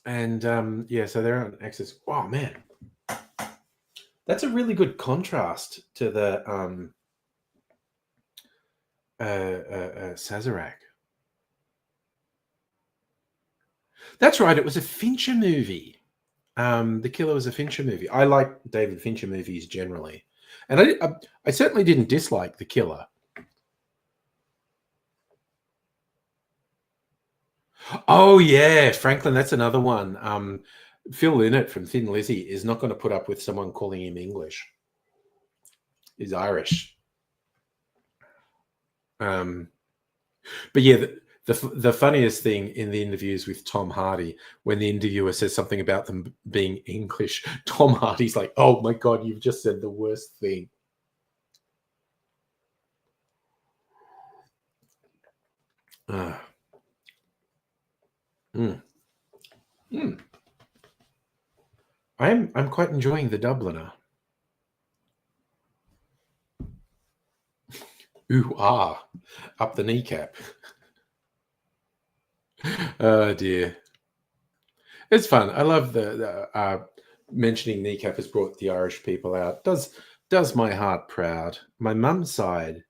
And so they're on X's. Oh man, that's a really good contrast to the Sazerac. That's right. It was a Fincher movie. The Killer was a Fincher movie. I like David Fincher movies generally, and I certainly didn't dislike The Killer. Oh yeah, Franklin. That's another one. Phil Lynott from Thin Lizzy is not going to put up with someone calling him English. He's Irish. But yeah, the funniest thing in the interviews with Tom Hardy, when the interviewer says something about them being English, Tom Hardy's like, "Oh my God, you've just said the worst thing." I'm quite enjoying the Dubliner. Ooh, up the kneecap. Oh dear. It's fun. I love the mentioning Kneecap has brought the Irish people out. Does my heart proud. My mum's side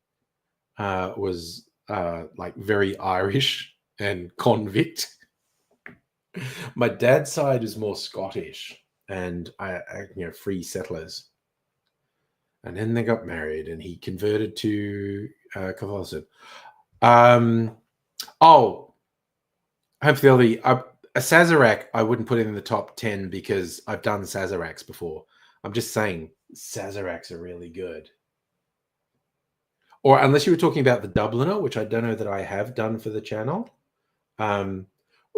was like very Irish and convict. My dad's side is more Scottish and free settlers. And then they got married, and he converted to Catholicism. Hopefully, a Sazerac I wouldn't put in the top 10 because I've done Sazeracs before. I'm just saying Sazeracs are really good. Or unless you were talking about the Dubliner, which I don't know that I have done for the channel. It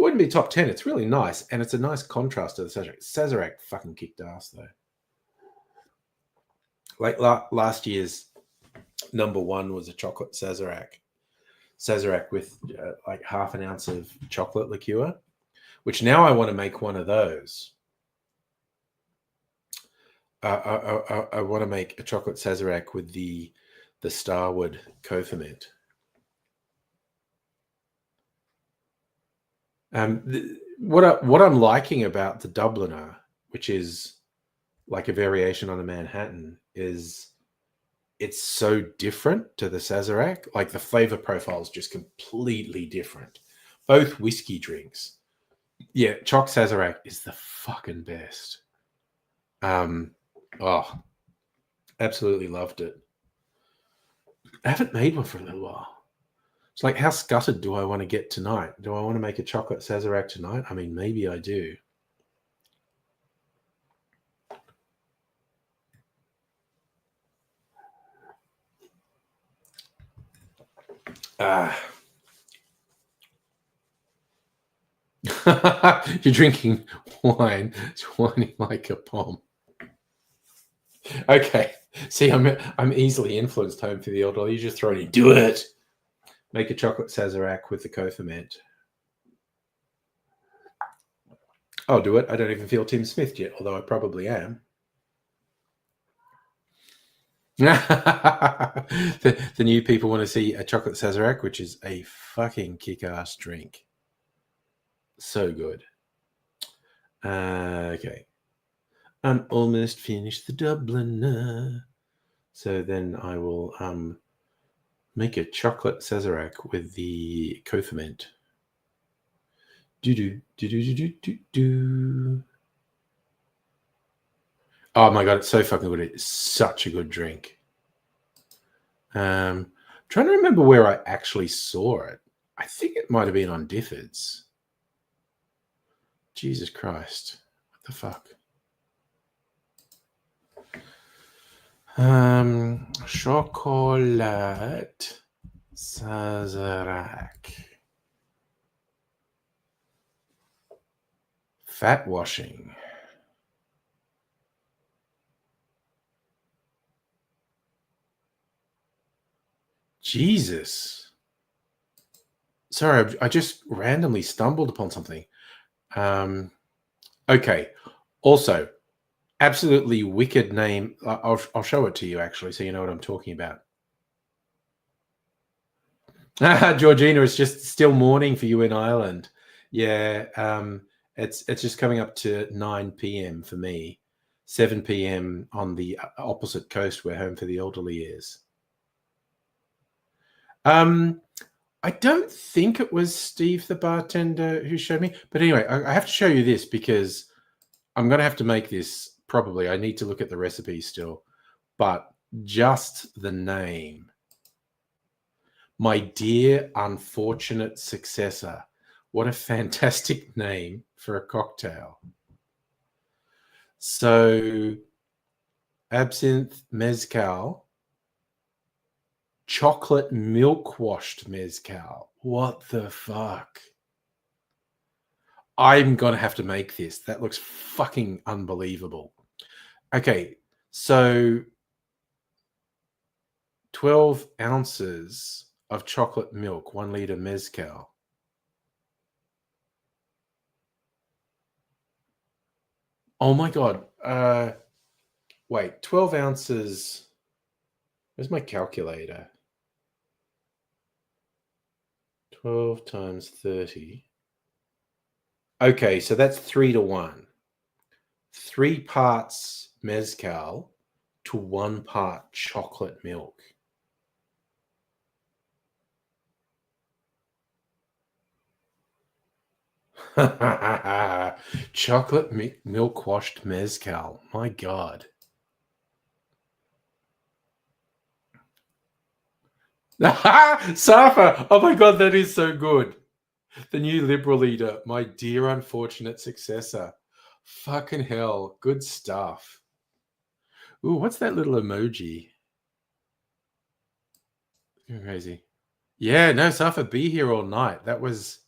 wouldn't be top 10. It's really nice, and it's a nice contrast to the Sazerac. Sazerac fucking kicked ass, though. Like last year's number 1 was a chocolate Sazerac with like half an ounce of chocolate liqueur, which now I want to make one of those. I want to make a chocolate Sazerac with the Starwood co-ferment. What I'm liking about the Dubliner, which is like a variation on a Manhattan, is it's so different to the Sazerac. Like the flavor profile is just completely different. Both whiskey drinks. Yeah, Choc Sazerac is the fucking best. Oh, absolutely loved it. I haven't made one for a little while. It's like, how scuttered do I want to get tonight? Do I want to make a chocolate Sazerac tonight? I mean, maybe I do. You're drinking wine. It's whining like a bomb. Okay. See, I'm easily influenced. Home for the elderly. You just throw it in. Do it. Make a chocolate Sazerac with the co-ferment. I'll do it. I don't even feel Tim Smith yet, although I probably am. The new people want to see a chocolate Sazerac, which is a fucking kick-ass drink. So good. Okay. I'm almost finished the Dubliner. So then I will make a chocolate Sazerac with the co-ferment. Do. Oh my god, it's so fucking good. It's such a good drink. Trying to remember where I actually saw it. I think it might have been on Difford's. Jesus Christ. What the fuck? Chocolat Sazerac. Fat washing. Jesus. Sorry, I just randomly stumbled upon something. Okay. Also, absolutely wicked name. I'll show it to you actually, so you know what I'm talking about. Georgina, it's just still morning for you in Ireland. Yeah, it's just coming up to 9 p.m. for me, 7 p.m. on the opposite coast where Home for the Elderly is. I don't think it was Steve, the bartender, who showed me. But anyway, I have to show you this because I'm going to have to make this probably. I need to look at the recipe still. But just the name. My dear unfortunate successor. What a fantastic name for a cocktail. So, absinthe, mezcal, chocolate milk washed mezcal. What the fuck? I'm going to have to make this. That looks fucking unbelievable. Okay, so 12 ounces of chocolate milk, 1 liter mezcal. Oh my God. Wait, 12 ounces. Where's my calculator? 12 times 30. Okay, so that's 3 to 1. 3 parts mezcal to 1 part chocolate milk. Chocolate milk washed mezcal. My God. Safa. Oh my God, that is so good. The new Liberal leader, my dear unfortunate successor. Fucking hell. Good stuff. Ooh, what's that little emoji? Crazy. Yeah, no, Safa, be here all night. That was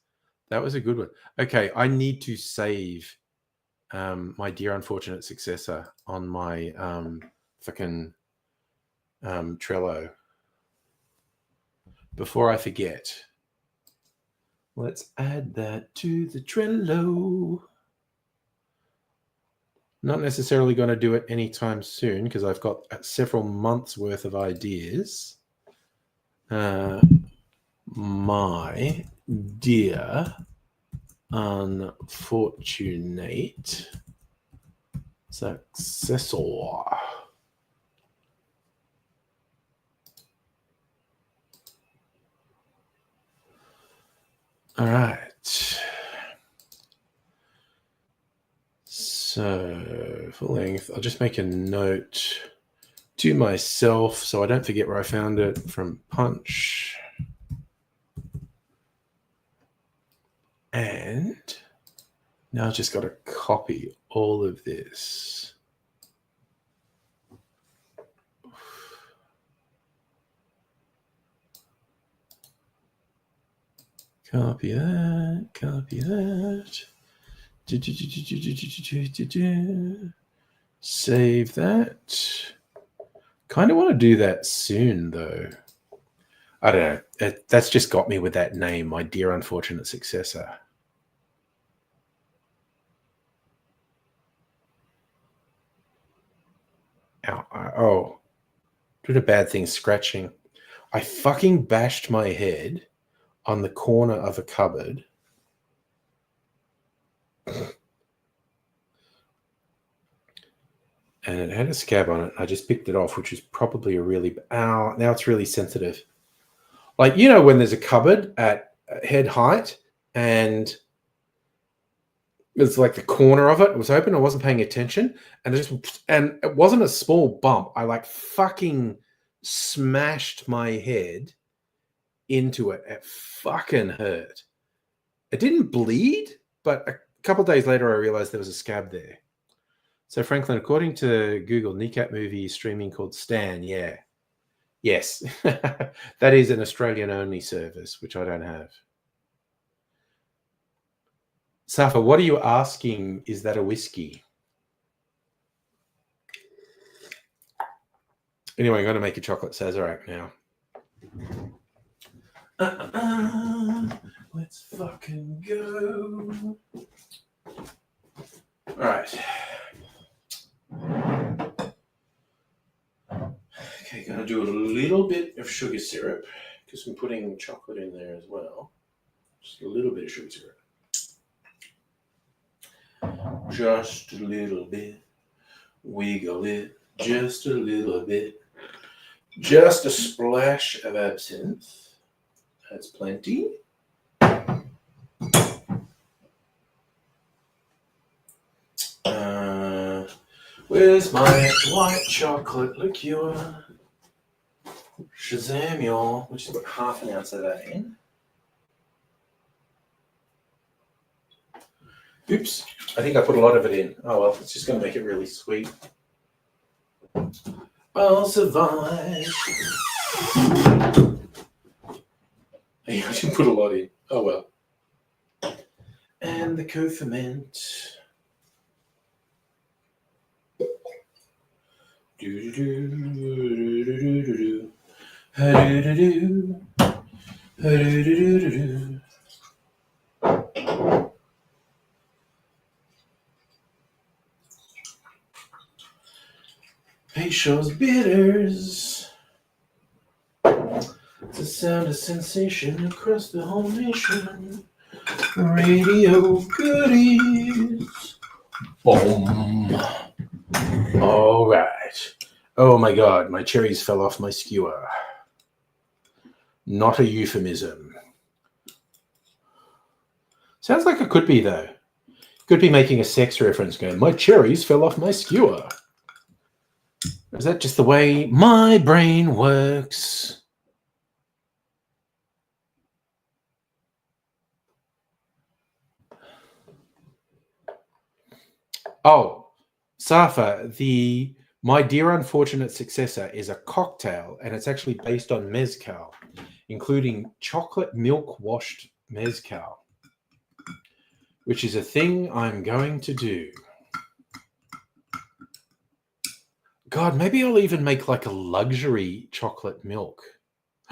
a good one. Okay, I need to save my dear unfortunate successor on my fucking Trello before I forget. Let's add that to the Trello. Not necessarily going to do it anytime soon because I've got several months worth of ideas. My dear unfortunate successor. All right. So, full length. I'll just make a note to myself so I don't forget where I found it from Punch. And now I've just got to copy all of this. Copy that, copy that. Save that. Kind of want to do that soon, though. I don't know. That's just got me with that name, my dear unfortunate successor. Ow, oh, did a bad thing scratching. I fucking bashed my head on the corner of a cupboard. And it had a scab on it. I just picked it off, which is probably a really... Ow, now it's really sensitive. Like, you know, when there's a cupboard at head height and it's like the corner of it was open. I wasn't paying attention. And it wasn't a small bump. I like fucking smashed my head into it. It fucking hurt. It didn't bleed, but a couple of days later, I realized there was a scab there. So, Franklin, according to Google, Kneecap movie streaming called Stan, yeah. Yes, that is an Australian-only service, which I don't have. Safa, what are you asking? Is that a whiskey? Anyway, I'm going to make a chocolate Sazerac now. Let's fucking go. All right. Okay, going to do a little bit of sugar syrup because I'm putting chocolate in there as well. Just a little bit of sugar syrup. Just a little bit. Wiggle it just a little bit. Just a splash of absinthe. That's plenty. Where's my white chocolate liqueur? Shazam, y'all. We'll just put half an ounce of that in. Oops, I think I put a lot of it in. Oh well, it's just going to make it really sweet. I'll survive. I didn't put a lot in. Oh well. And the co-ferment. Do-do-do-do-do-do-do-do. Ha-do-do-do. Ha-do-do-do-do-do. Peychaud's bitters. It's a sound of sensation across the whole nation. Radio goodies. Boom. All right. Oh my God, my cherries fell off my skewer. Not a euphemism. Sounds like it could be, though. Could be making a sex reference going, my cherries fell off my skewer. Is that just the way my brain works? Oh, Safa, my dear unfortunate successor is a cocktail, and it's actually based on mezcal, including chocolate milk washed mezcal, which is a thing I'm going to do. God, maybe I'll even make like a luxury chocolate milk.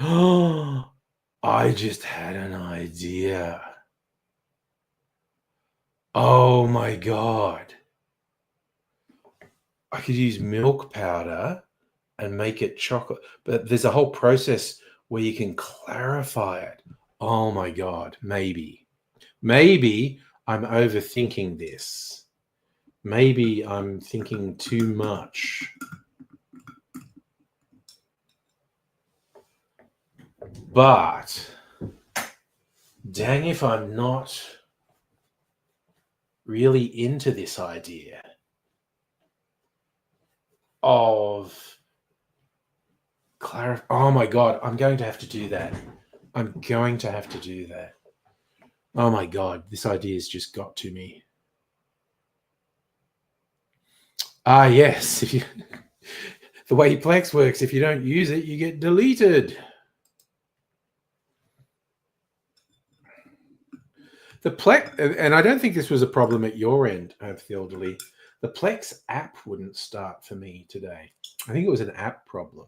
Oh, I just had an idea. Oh my God. I could use milk powder and make it chocolate, but there's a whole process where you can clarify it. Oh my God, maybe I'm overthinking this. Maybe I'm thinking too much. But dang if I'm not really into this idea. of oh my God, I'm going to have to do that. I'm going to have to do that. Oh my God, this idea's just got to me. Ah, yes. If you, the way Plex works, if you don't use it, you get deleted. The Plex, and I don't think this was a problem at your end of the elderly. The Plex app wouldn't start for me today. I think it was an app problem.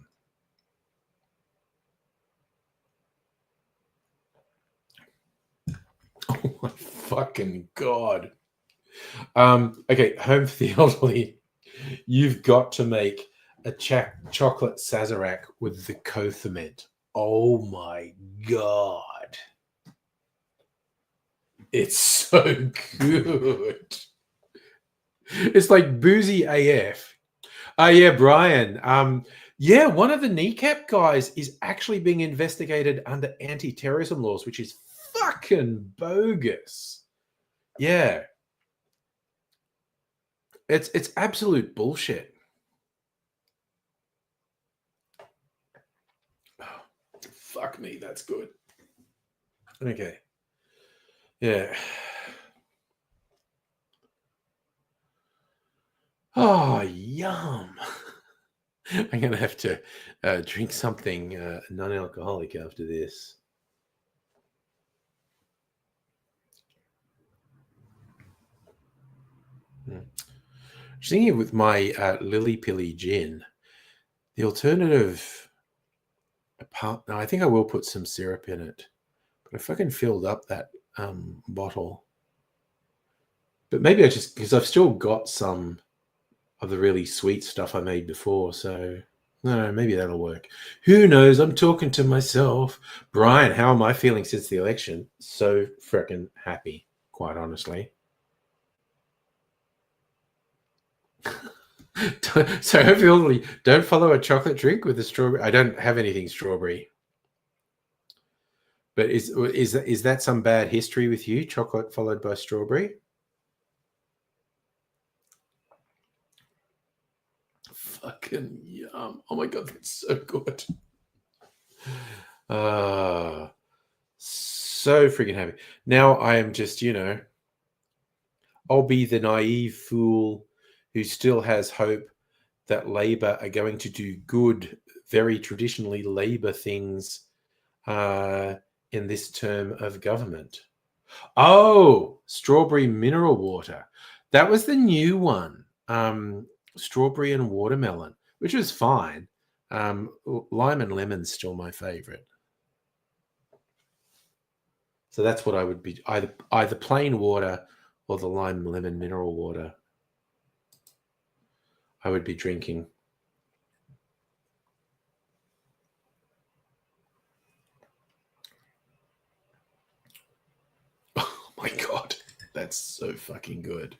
Oh my fucking God. Okay, home for the elderly. You've got to make a chocolate Sazerac with the Kothament. Oh my God. It's so good. It's like boozy AF. Oh yeah, Brian. Yeah, one of the Kneecap guys is actually being investigated under anti-terrorism laws, which is fucking bogus. Yeah. It's absolute bullshit. Oh, fuck me, that's good. Okay. Yeah. Oh, yum. I'm going to have to drink something non-alcoholic after this. Just thinking with my Lily Pilly gin, the alternative, no, I think I will put some syrup in it. But I fucking filled up that bottle. But maybe I just, because I've still got some of the really sweet stuff I made before, so no, maybe that'll work. Who knows? I'm talking to myself. Brian, how am I feeling since the election? So freaking happy, quite honestly. So hopefully don't follow a chocolate drink with a strawberry. I don't have anything strawberry. But is that some bad history with you? Chocolate followed by strawberry? Fucking yum. Oh my God, that's so good. So freaking happy. Now I am just, I'll be the naive fool who still has hope that Labor are going to do good, very traditionally Labor things in this term of government. Oh, strawberry mineral water. That was the new one. Strawberry and watermelon, which was fine. Lime and lemon's still my favorite. So that's what I would be, either plain water or the lime lemon mineral water I would be drinking. Oh my God, that's so fucking good.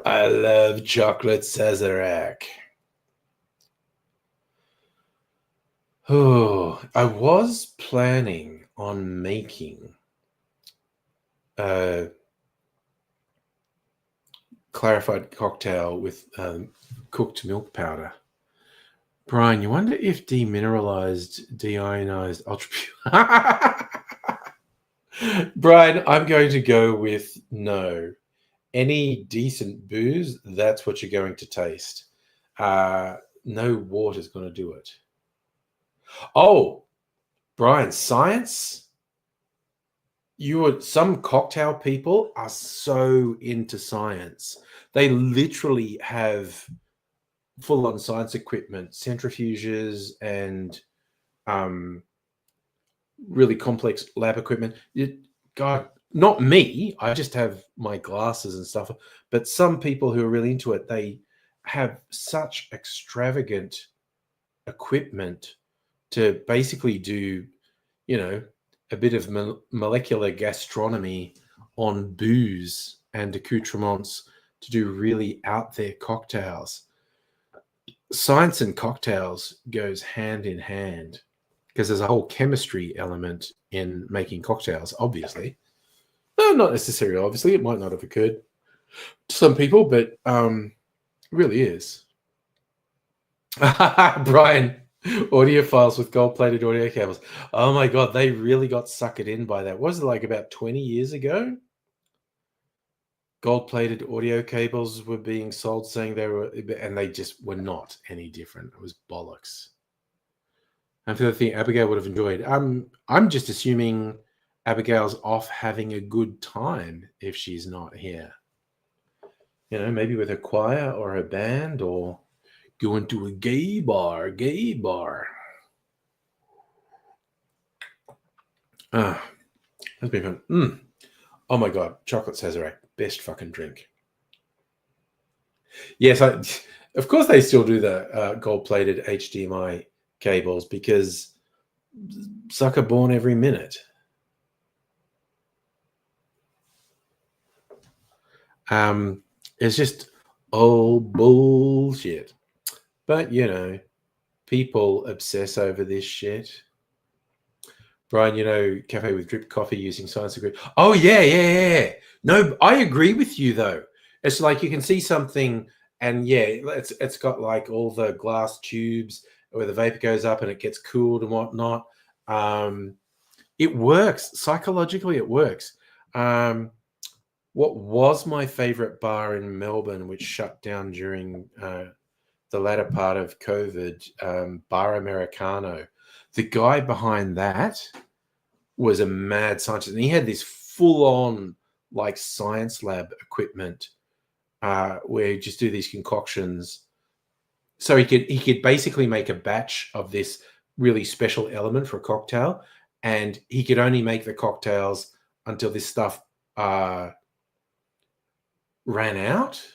I love chocolate Sazerac. Oh, I was planning on making a clarified cocktail with cooked milk powder. Brian, you wonder if demineralized, deionized ultra pure. Brian, I'm going to go with no. Any decent booze, that's what you're going to taste. No water's going to do it. Oh, Brian, science? Some cocktail people are so into science. They literally have full-on science equipment, centrifuges, and really complex lab equipment. God, not me. I just have my glasses and stuff. But some people who are really into it, they have such extravagant equipment to basically do, a bit of molecular gastronomy on booze and accoutrements to do really out there cocktails. Science and cocktails goes hand in hand because there's a whole chemistry element in making cocktails, obviously. No, not necessarily, obviously. It might not have occurred to some people, but really is. Brian, audiophiles with gold-plated audio cables. Oh my god, they really got suckered in by that. Was it like about 20 years ago? Gold-plated audio cables were being sold, saying they were, and they just were not any different. It was bollocks. And for the thing Abigail would have enjoyed. I'm just assuming Abigail's off having a good time if she's not here. You know, maybe with her choir or her band or going to a gay bar. Ah, that's been fun. Oh my god, chocolate Sazerac, best fucking drink. Yes, of course they still do the gold-plated HDMI cables because sucker born every minute. It's just bullshit. But you know, people obsess over this shit. Brian, you know, cafe with drip coffee using science degree. Oh yeah. No, I agree with you though. It's like you can see something, and yeah, it's got like all the glass tubes where the vapor goes up and it gets cooled and whatnot. It works psychologically. It works. What was my favorite bar in Melbourne, which shut down during the latter part of COVID, Bar Americano. The guy behind that was a mad scientist, and he had this full-on like science lab equipment where he just do these concoctions. So he could basically make a batch of this really special element for a cocktail, and he could only make the cocktails until this stuff ran out.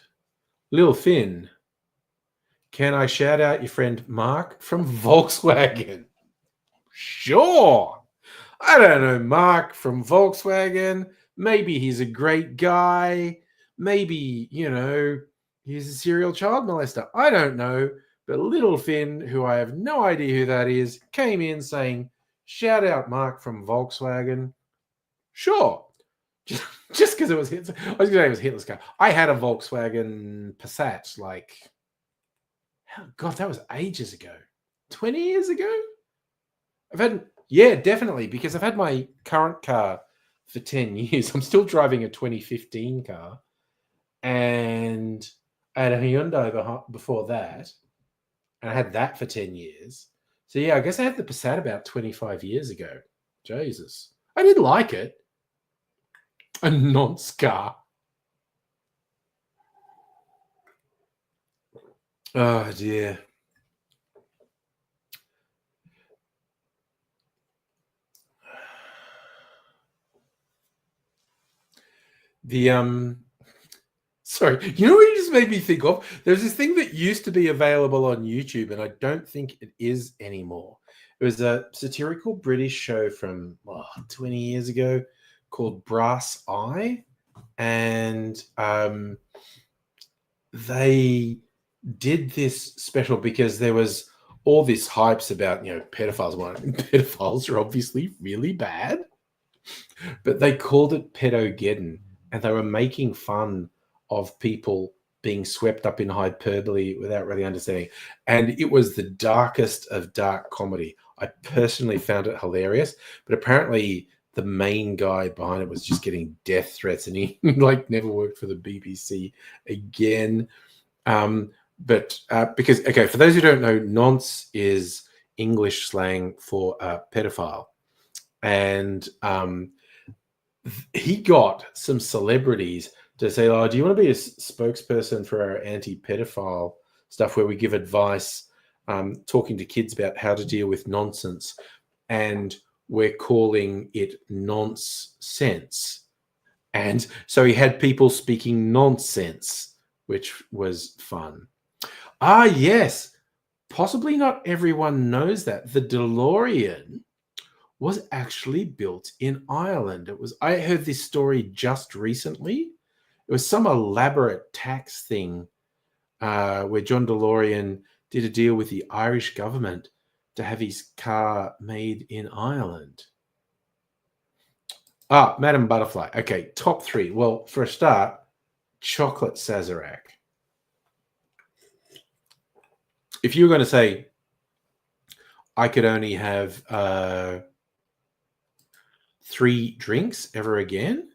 Lil Finn, can I shout out your friend Mark from Volkswagen? Sure. I don't know Mark from Volkswagen. Maybe he's a great guy. Maybe, you know, he's a serial child molester. I don't know. But Little Finn, who I have no idea who that is, came in saying, shout out Mark from Volkswagen. Sure. Just because it was Hitler. I was going to say it was Hitler's car. I had a Volkswagen Passat, like, God, that was ages ago. 20 years ago? Yeah, definitely, because I've had my current car for 10 years. I'm still driving a 2015 car, and I had a Hyundai before that, and I had that for 10 years. So yeah, I guess I had the Passat about 25 years ago. Jesus. I did like it. A nonce car. Oh dear. Sorry, you know what you just made me think of? There's this thing that used to be available on YouTube, and I don't think it is anymore. It was a satirical British show from 20 years ago called Brass Eye, and they did this special because there was all this hypes about, you know, pedophiles. Pedophiles are obviously really bad, but they called it Pedogeddon, and they were making fun of people being swept up in hyperbole without really understanding. And it was the darkest of dark comedy. I personally found it hilarious, but apparently the main guy behind it was just getting death threats, and he like never worked for the BBC again. But because, okay, for those who don't know, nonce is English slang for pedophile. And he got some celebrities to say, oh, do you want to be a spokesperson for our anti-pedophile stuff where we give advice, talking to kids about how to deal with nonsense? And we're calling it nonsense. And so he had people speaking nonsense, which was fun. Ah, yes. Possibly not everyone knows that. The DeLorean was actually built in Ireland. I heard this story just recently. It was some elaborate tax thing where John DeLorean did a deal with the Irish government to have his car made in Ireland. Ah, Madame Butterfly. Okay, top three. Well, for a start, chocolate Sazerac. if you were going to say, I could only have 3 drinks ever again,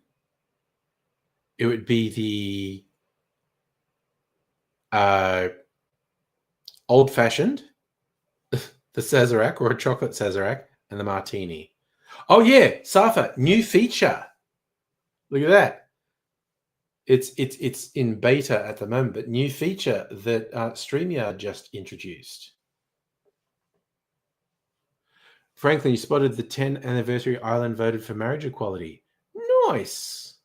it would be the old-fashioned, the Sazerac or a chocolate Sazerac, and the martini. Oh yeah, Safa, new feature. Look at that. It's in beta at the moment, but new feature that StreamYard just introduced. Franklin, you spotted the 10th anniversary island voted for marriage equality. Nice.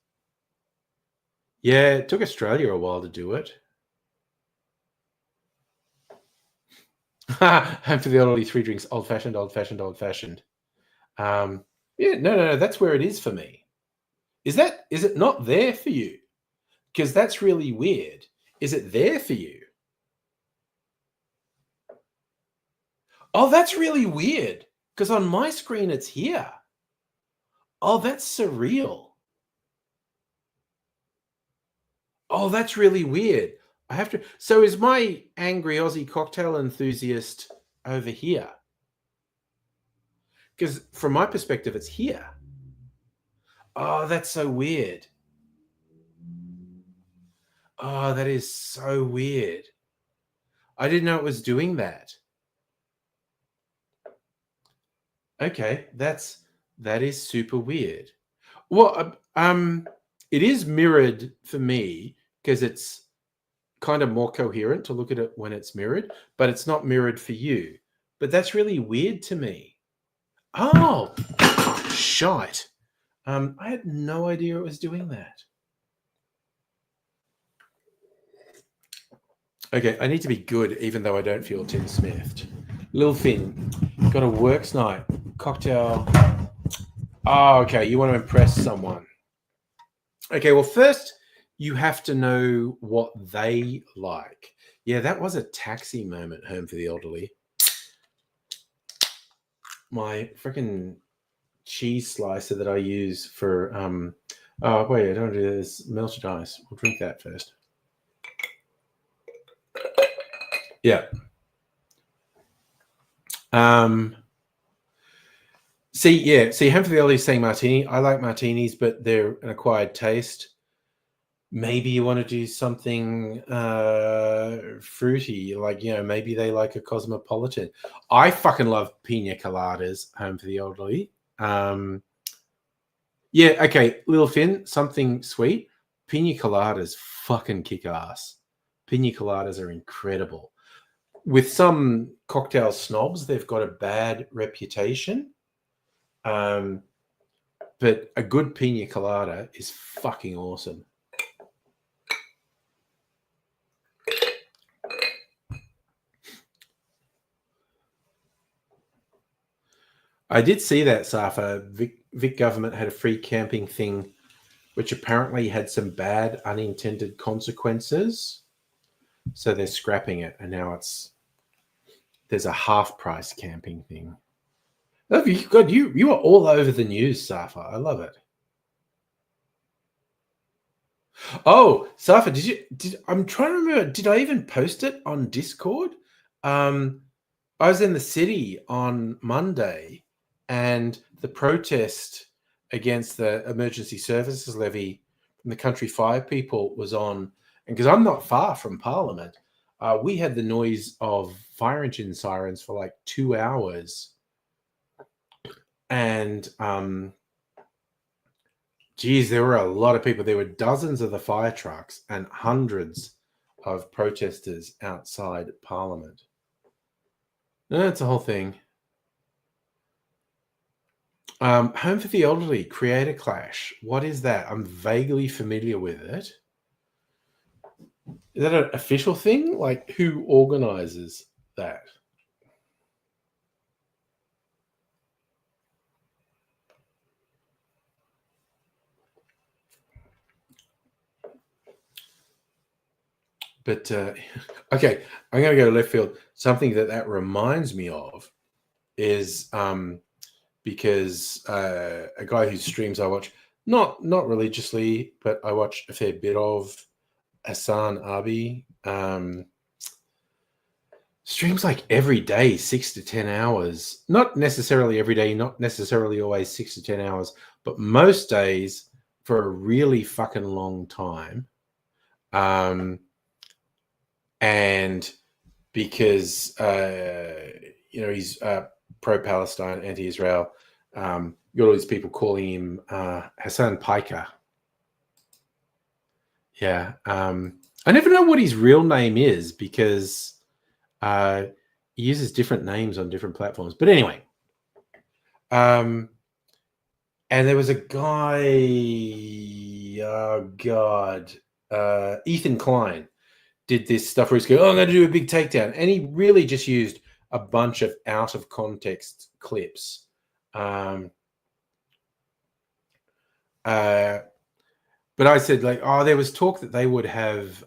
Yeah, it took Australia a while to do it. And for the elderly, 3 drinks, old-fashioned, old-fashioned, old-fashioned. Yeah, no, that's where it is for me. Is it not there for you? Because that's really weird. Is it there for you? Oh, that's really weird. Because on my screen, it's here. Oh, that's surreal. Oh, that's really weird. I have to. So is my angry Aussie cocktail enthusiast over here? Because from my perspective, it's here. Oh, that's so weird. Oh, that is so weird. I didn't know it was doing that. Okay, that is super weird. Well, it is mirrored for me because it's kind of more coherent to look at it when it's mirrored, but it's not mirrored for you. But that's really weird to me. Oh, shite. I had no idea it was doing that. Okay, I need to be good even though I don't feel tin-smithed. Lil Finn, got a works night. Cocktail. Oh, okay, you want to impress someone. Okay, well, first you have to know what they like. Yeah, that was a taxi moment, Home for the Elderly. My freaking cheese slicer that I use for oh wait, I don't do this. Melted ice. We'll drink that first. Yeah. See, Home for the Elderly is saying martini. I like martinis, but they're an acquired taste. Maybe you want to do something fruity, like, maybe they like a cosmopolitan. I fucking love pina coladas, Home for the Elderly. Yeah, okay, Lil Finn, something sweet. Pina coladas fucking kick ass. Pina coladas are incredible. With some cocktail snobs, they've got a bad reputation. But a good pina colada is fucking awesome. I did see that, Safa. Vic government had a free camping thing, which apparently had some bad unintended consequences. So they're scrapping it, and now there's a half-price camping thing. Oh, God, you are all over the news, Safa. I love it. Oh, Safa, I'm trying to remember, did I even post it on Discord? I was in the city on Monday, and the protest against the emergency services levy from the country fire people was on. And because I'm not far from Parliament, we had the noise of fire engine sirens for like 2 hours. And geez, there were a lot of people. There were dozens of the fire trucks and hundreds of protesters outside Parliament. That's a whole thing. Home for the Elderly, Creator Clash. What is that? I'm vaguely familiar with it. Is that an official thing? Like, who organizes that? But okay, I'm going to go left field. Something that reminds me of is because a guy whose streams I watch, not religiously, but I watch a fair bit of, Hassan Abi, Streams like every day, 6 to 10 hours. Not necessarily every day, not necessarily always 6 to 10 hours, but most days for a really fucking long time. And because, he's pro-Palestine, anti-Israel, you got all these people calling him Hassan Piker. Yeah. I never know what his real name is because he uses different names on different platforms. But anyway, and there was a guy, Ethan Klein, did this stuff where he's going, I'm going to do a big takedown. And he really just used a bunch of out of context clips. But I said, like, there was talk that they would have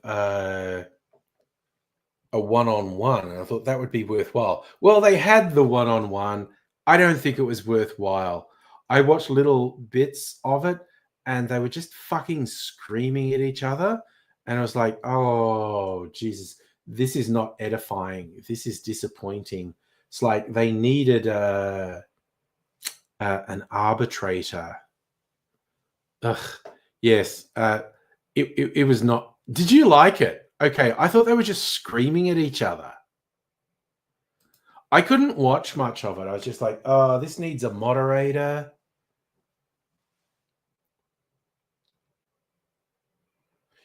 a one-on-one. And I thought that would be worthwhile. Well, they had the one-on-one. I don't think it was worthwhile. I watched little bits of it and they were just fucking screaming at each other. And I was like, oh, Jesus, this is not edifying. This is disappointing. It's like they needed an arbitrator. Ugh, yes. It was not. Did you like it? Okay, I thought they were just screaming at each other. I couldn't watch much of it. I was just like, oh, this needs a moderator.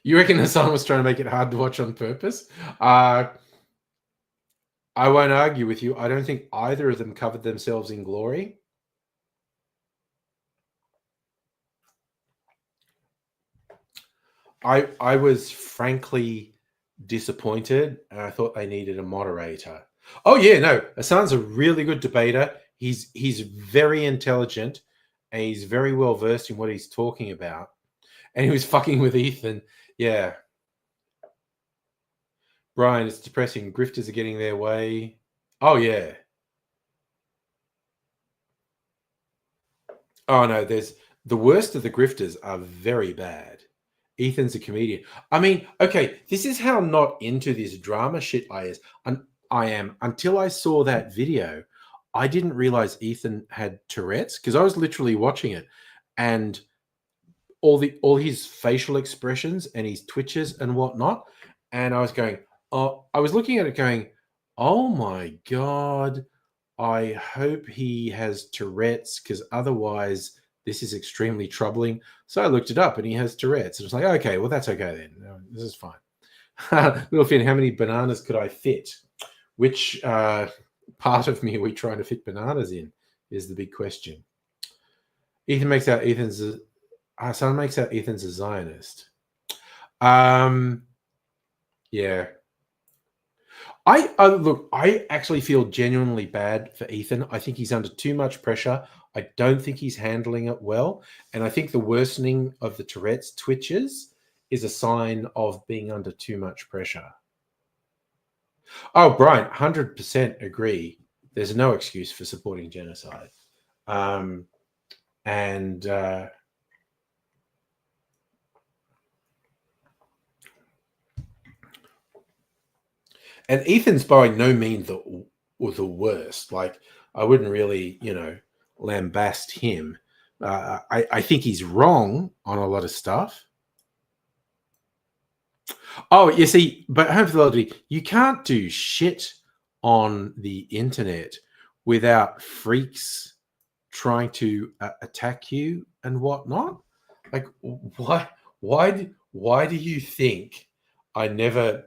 You reckon Hassan was trying to make it hard to watch on purpose? I won't argue with you. I don't think either of them covered themselves in glory. I was frankly disappointed, and I thought they needed a moderator. Oh yeah, no, Hassan's a really good debater. He's very intelligent, and he's very well versed in what he's talking about. And he was fucking with Ethan. Yeah. Brian, it's depressing. Grifters are getting their way. Oh yeah. Oh no, there's the worst of the grifters are very bad. Ethan's a comedian. I mean, okay, this is how not into this drama shit I am. Until I saw that video, I didn't realize Ethan had Tourette's because I was literally watching it, and all his facial expressions and his twitches and whatnot, and I was going, oh, I was looking at it going, oh my God, I hope he has Tourette's because otherwise this is extremely troubling. So I looked it up and he has Tourette's. And I was like, okay, well, that's okay then. This is fine. Little Finn, how many bananas could I fit? Which part of me are we trying to fit bananas in is the big question. Ethan makes out Hassan makes out Ethan's a Zionist. Yeah. I actually feel genuinely bad for Ethan. I think he's under too much pressure. I don't think he's handling it well. And I think the worsening of the Tourette's twitches is a sign of being under too much pressure. Oh, Brian, 100% agree. There's no excuse for supporting genocide. And Ethan's by no means the worst. Like, I wouldn't really, lambast him. I think he's wrong on a lot of stuff. Oh, you see, but home fidelity, you can't do shit on the internet without freaks trying to attack you and whatnot. Like, why do you think I never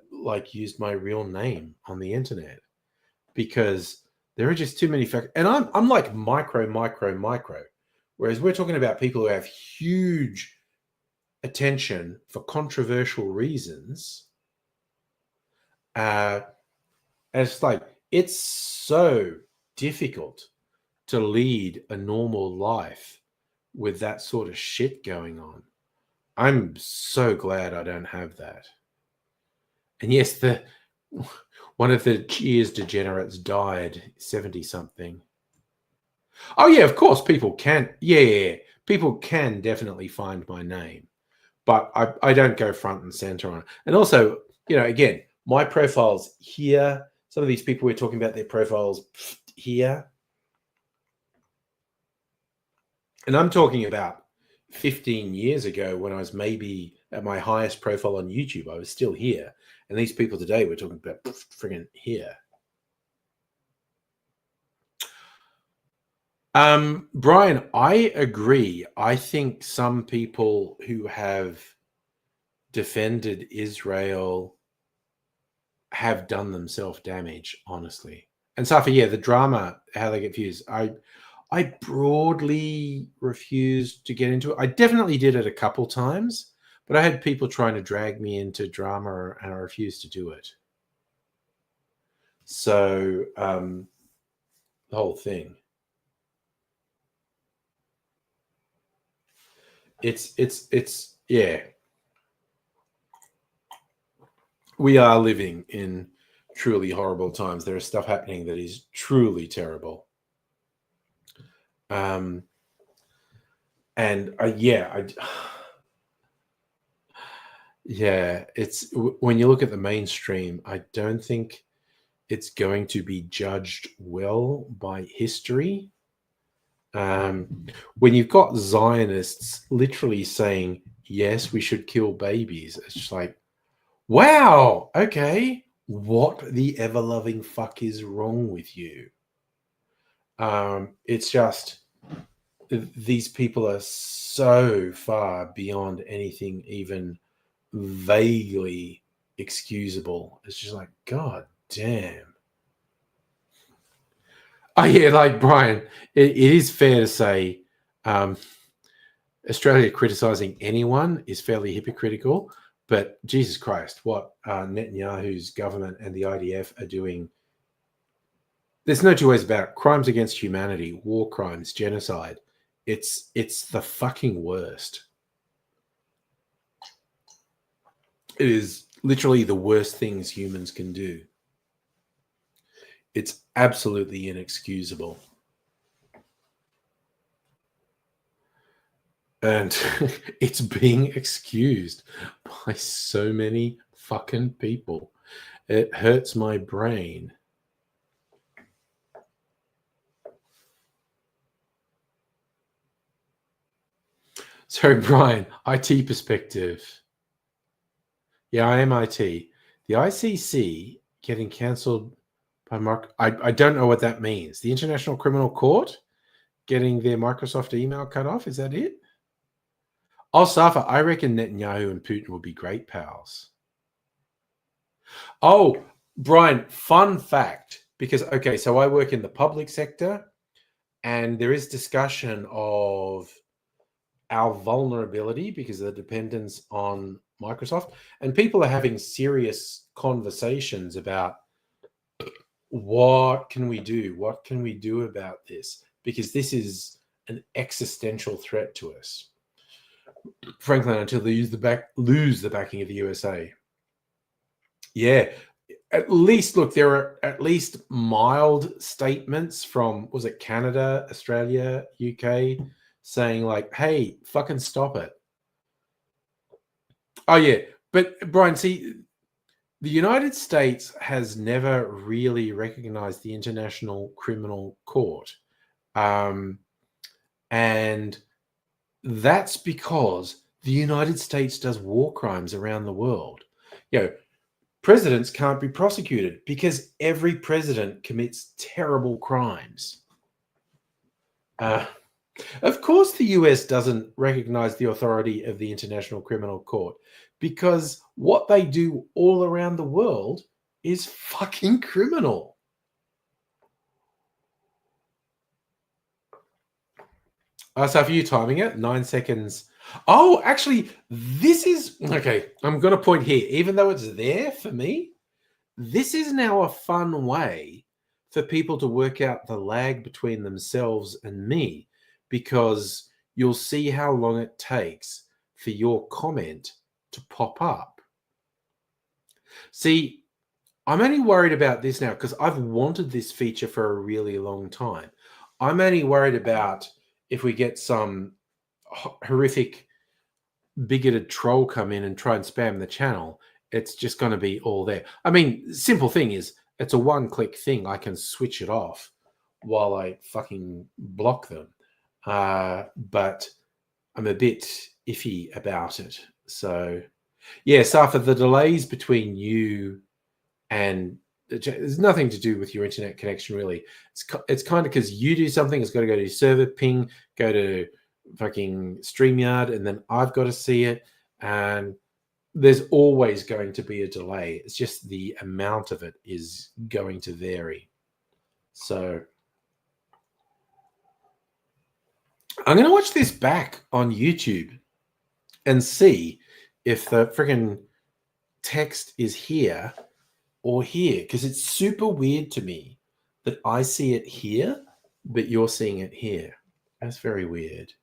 used my real name on the internet? Because there are just too many factors, and I'm like micro. Whereas we're talking about people who have huge attention for controversial reasons. And it's like, it's so difficult to lead a normal life with that sort of shit going on. I'm so glad I don't have that. And yes, one of the Cheers degenerates died, 70-something. Oh yeah, of course, people can. Yeah, people can definitely find my name, but I don't go front and center on it. And also, again, my profile's here. Some of these people we're talking about, their profiles here. And I'm talking about 15 years ago when I was maybe at my highest profile on YouTube. I was still here. And these people today, we're talking about friggin' here. Brian, I agree. I think some people who have defended Israel have done themselves damage, honestly. And Safi, yeah, the drama, how they get views. I broadly refused to get into it. I definitely did it a couple times, but I had people trying to drag me into drama and I refused to do it. So the whole thing. It's yeah. We are living in truly horrible times. There is stuff happening that is truly terrible. And yeah, yeah, it's when you look at the mainstream, I don't think it's going to be judged well by history. When you've got Zionists literally saying, yes, we should kill babies, it's just like, wow, okay, what the ever-loving fuck is wrong with you? It's just, these people are so far beyond anything even vaguely excusable. It's just like, God damn. Oh yeah, like Brian, it is fair to say Australia criticizing anyone is fairly hypocritical, but Jesus Christ, what Netanyahu's government and the IDF are doing, there's no two ways about it. Crimes against humanity, war crimes, genocide. It's the fucking worst. It is literally the worst things humans can do. It's absolutely inexcusable. And it's being excused by so many fucking people. It hurts my brain. So, Brian, IT perspective. Yeah, I am IT. The ICC getting cancelled by Mark. I don't know what that means. The International Criminal Court getting their Microsoft email cut off. Is that it? Oh, Safa, I reckon Netanyahu and Putin would be great pals. Oh, Brian, fun fact. Because, okay, so I work in the public sector and there is discussion of our vulnerability because of the dependence on Microsoft. And people are having serious conversations about what can we do? What can we do about this? Because this is an existential threat to us. Frankly, until they lose the backing of the USA. Yeah. At least, look, there are at least mild statements from, was it Canada, Australia, UK, saying like, hey, fucking stop it. Oh, yeah. But, Brian, see, the United States has never really recognized the International Criminal Court. And that's because the United States does war crimes around the world. You know, presidents can't be prosecuted because every president commits terrible crimes. Of course, the US doesn't recognize the authority of the International Criminal Court because what they do all around the world is fucking criminal. So for you timing it, 9 seconds. Oh, actually, this is okay. I'm going to point here, even though it's there for me, this is now a fun way for people to work out the lag between themselves and me, because you'll see how long it takes for your comment to pop up. See, I'm only worried about this now because I've wanted this feature for a really long time. I'm only worried about if we get some horrific bigoted troll come in and try and spam the channel, it's just going to be all there. I mean, simple thing is it's a one-click thing. I can switch it off while I fucking block them. But I'm a bit iffy about it. So, yeah, Safa, the delays between you and there's nothing to do with your internet connection, really. It's kind of because you do something, it's got to go to your server, ping, go to fucking StreamYard, and then I've got to see it. And there's always going to be a delay. It's just the amount of it is going to vary. So I'm going to watch this back on YouTube and see if the freaking text is here or here, because it's super weird to me that I see it here, but you're seeing it here. That's very weird.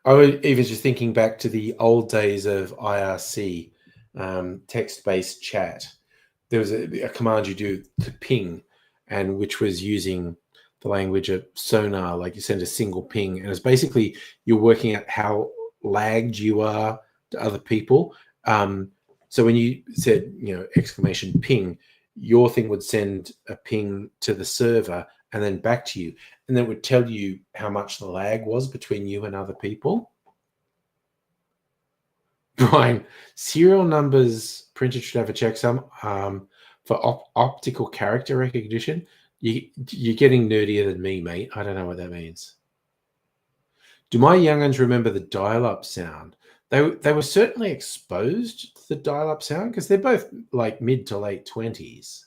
I was even just thinking back to the old days of IRC, text-based chat. There was a command you do to ping, and which was using the language of sonar, like you send a single ping, and it's basically you're working out how lagged you are to other people. So when you said, exclamation ping, your thing would send a ping to the server and then back to you. And then it would tell you how much the lag was between you and other people. Brian, serial numbers printed should have a checksum for optical character recognition. You're getting nerdier than me, mate. I don't know what that means. Do my young'uns remember the dial-up sound? They were certainly exposed to the dial-up sound because they're both like mid to late 20s.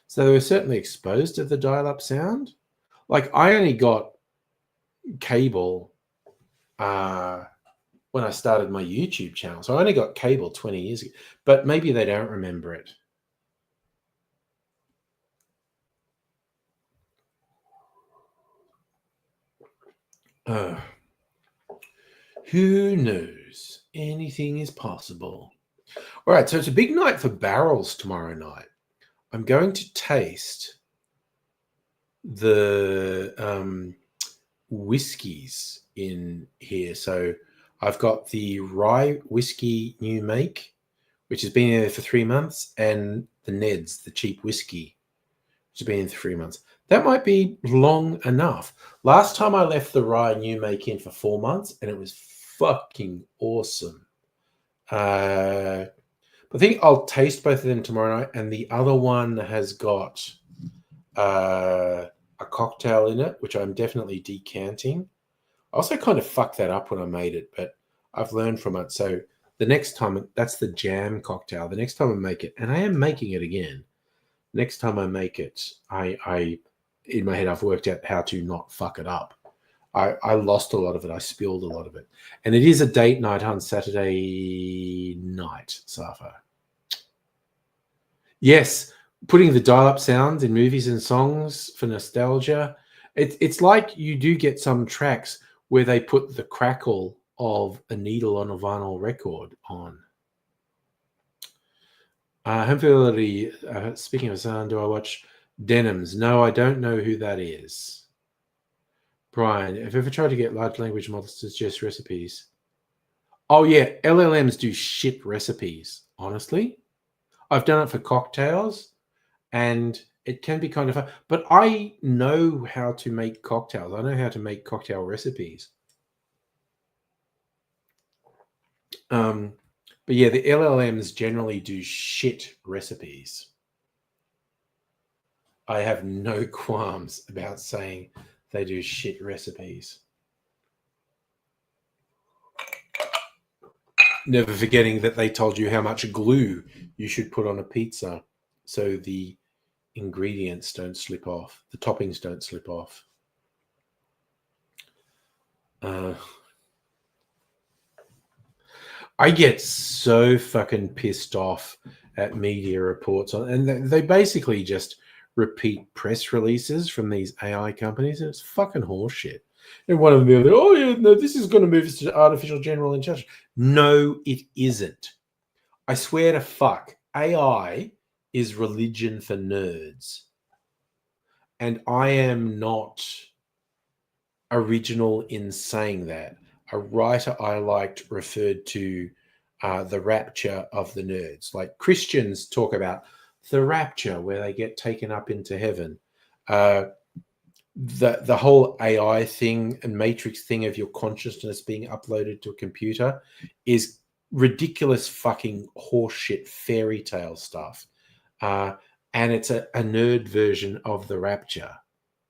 So they were certainly exposed to the dial-up sound. Like I only got cable when I started my YouTube channel. So I only got cable 20 years ago, but maybe they don't remember it. Who knows? Anything is possible. All right, so it's a big night for barrels tomorrow night. I'm going to taste the whiskies in here. So I've got the rye whiskey new make, which has been there for 3 months, and the Ned's, the cheap whiskey, which has been in for 3 months. That might be long enough. Last time I left the rye new make in for 4 months, and it was fucking awesome. I think I'll taste both of them tomorrow night, and the other one has got a cocktail in it, which I'm definitely decanting. I also kind of fucked that up when I made it, but I've learned from it. So the next time, that's the jam cocktail. The next time I make it, and I am making it again. Next time I make it, I in my head, I've worked out how to not fuck it up. I lost a lot of it. I spilled a lot of it. And it is a date night on Saturday night, Safa. Yes, putting the dial-up sounds in movies and songs for nostalgia. It's like you do get some tracks where they put the crackle of a needle on a vinyl record on. Home fidelity, speaking of sound, do I watch Denims? No, I don't know who that is. Brian, have you ever tried to get large language models to suggest recipes? Oh, yeah, LLMs do shit recipes, honestly. I've done it for cocktails, and it can be kind of fun. But I know how to make cocktails. I know how to make cocktail recipes. But yeah, the LLMs generally do shit recipes. I have no qualms about saying they do shit recipes. Never forgetting that they told you how much glue you should put on a pizza so the ingredients don't slip off, the toppings don't slip off. I get so fucking pissed off at media reports, and they basically just repeat press releases from these AI companies, and it's fucking horseshit. And one of them be like, "Oh yeah, no, this is going to move us to artificial general intelligence." No, it isn't. I swear to fuck, AI is religion for nerds, and I am not original in saying that. A writer I liked referred to the rapture of the nerds. Like Christians talk about the rapture where they get taken up into heaven. The whole AI thing and matrix thing of your consciousness being uploaded to a computer is ridiculous fucking horseshit fairy tale stuff. And it's a nerd version of the rapture.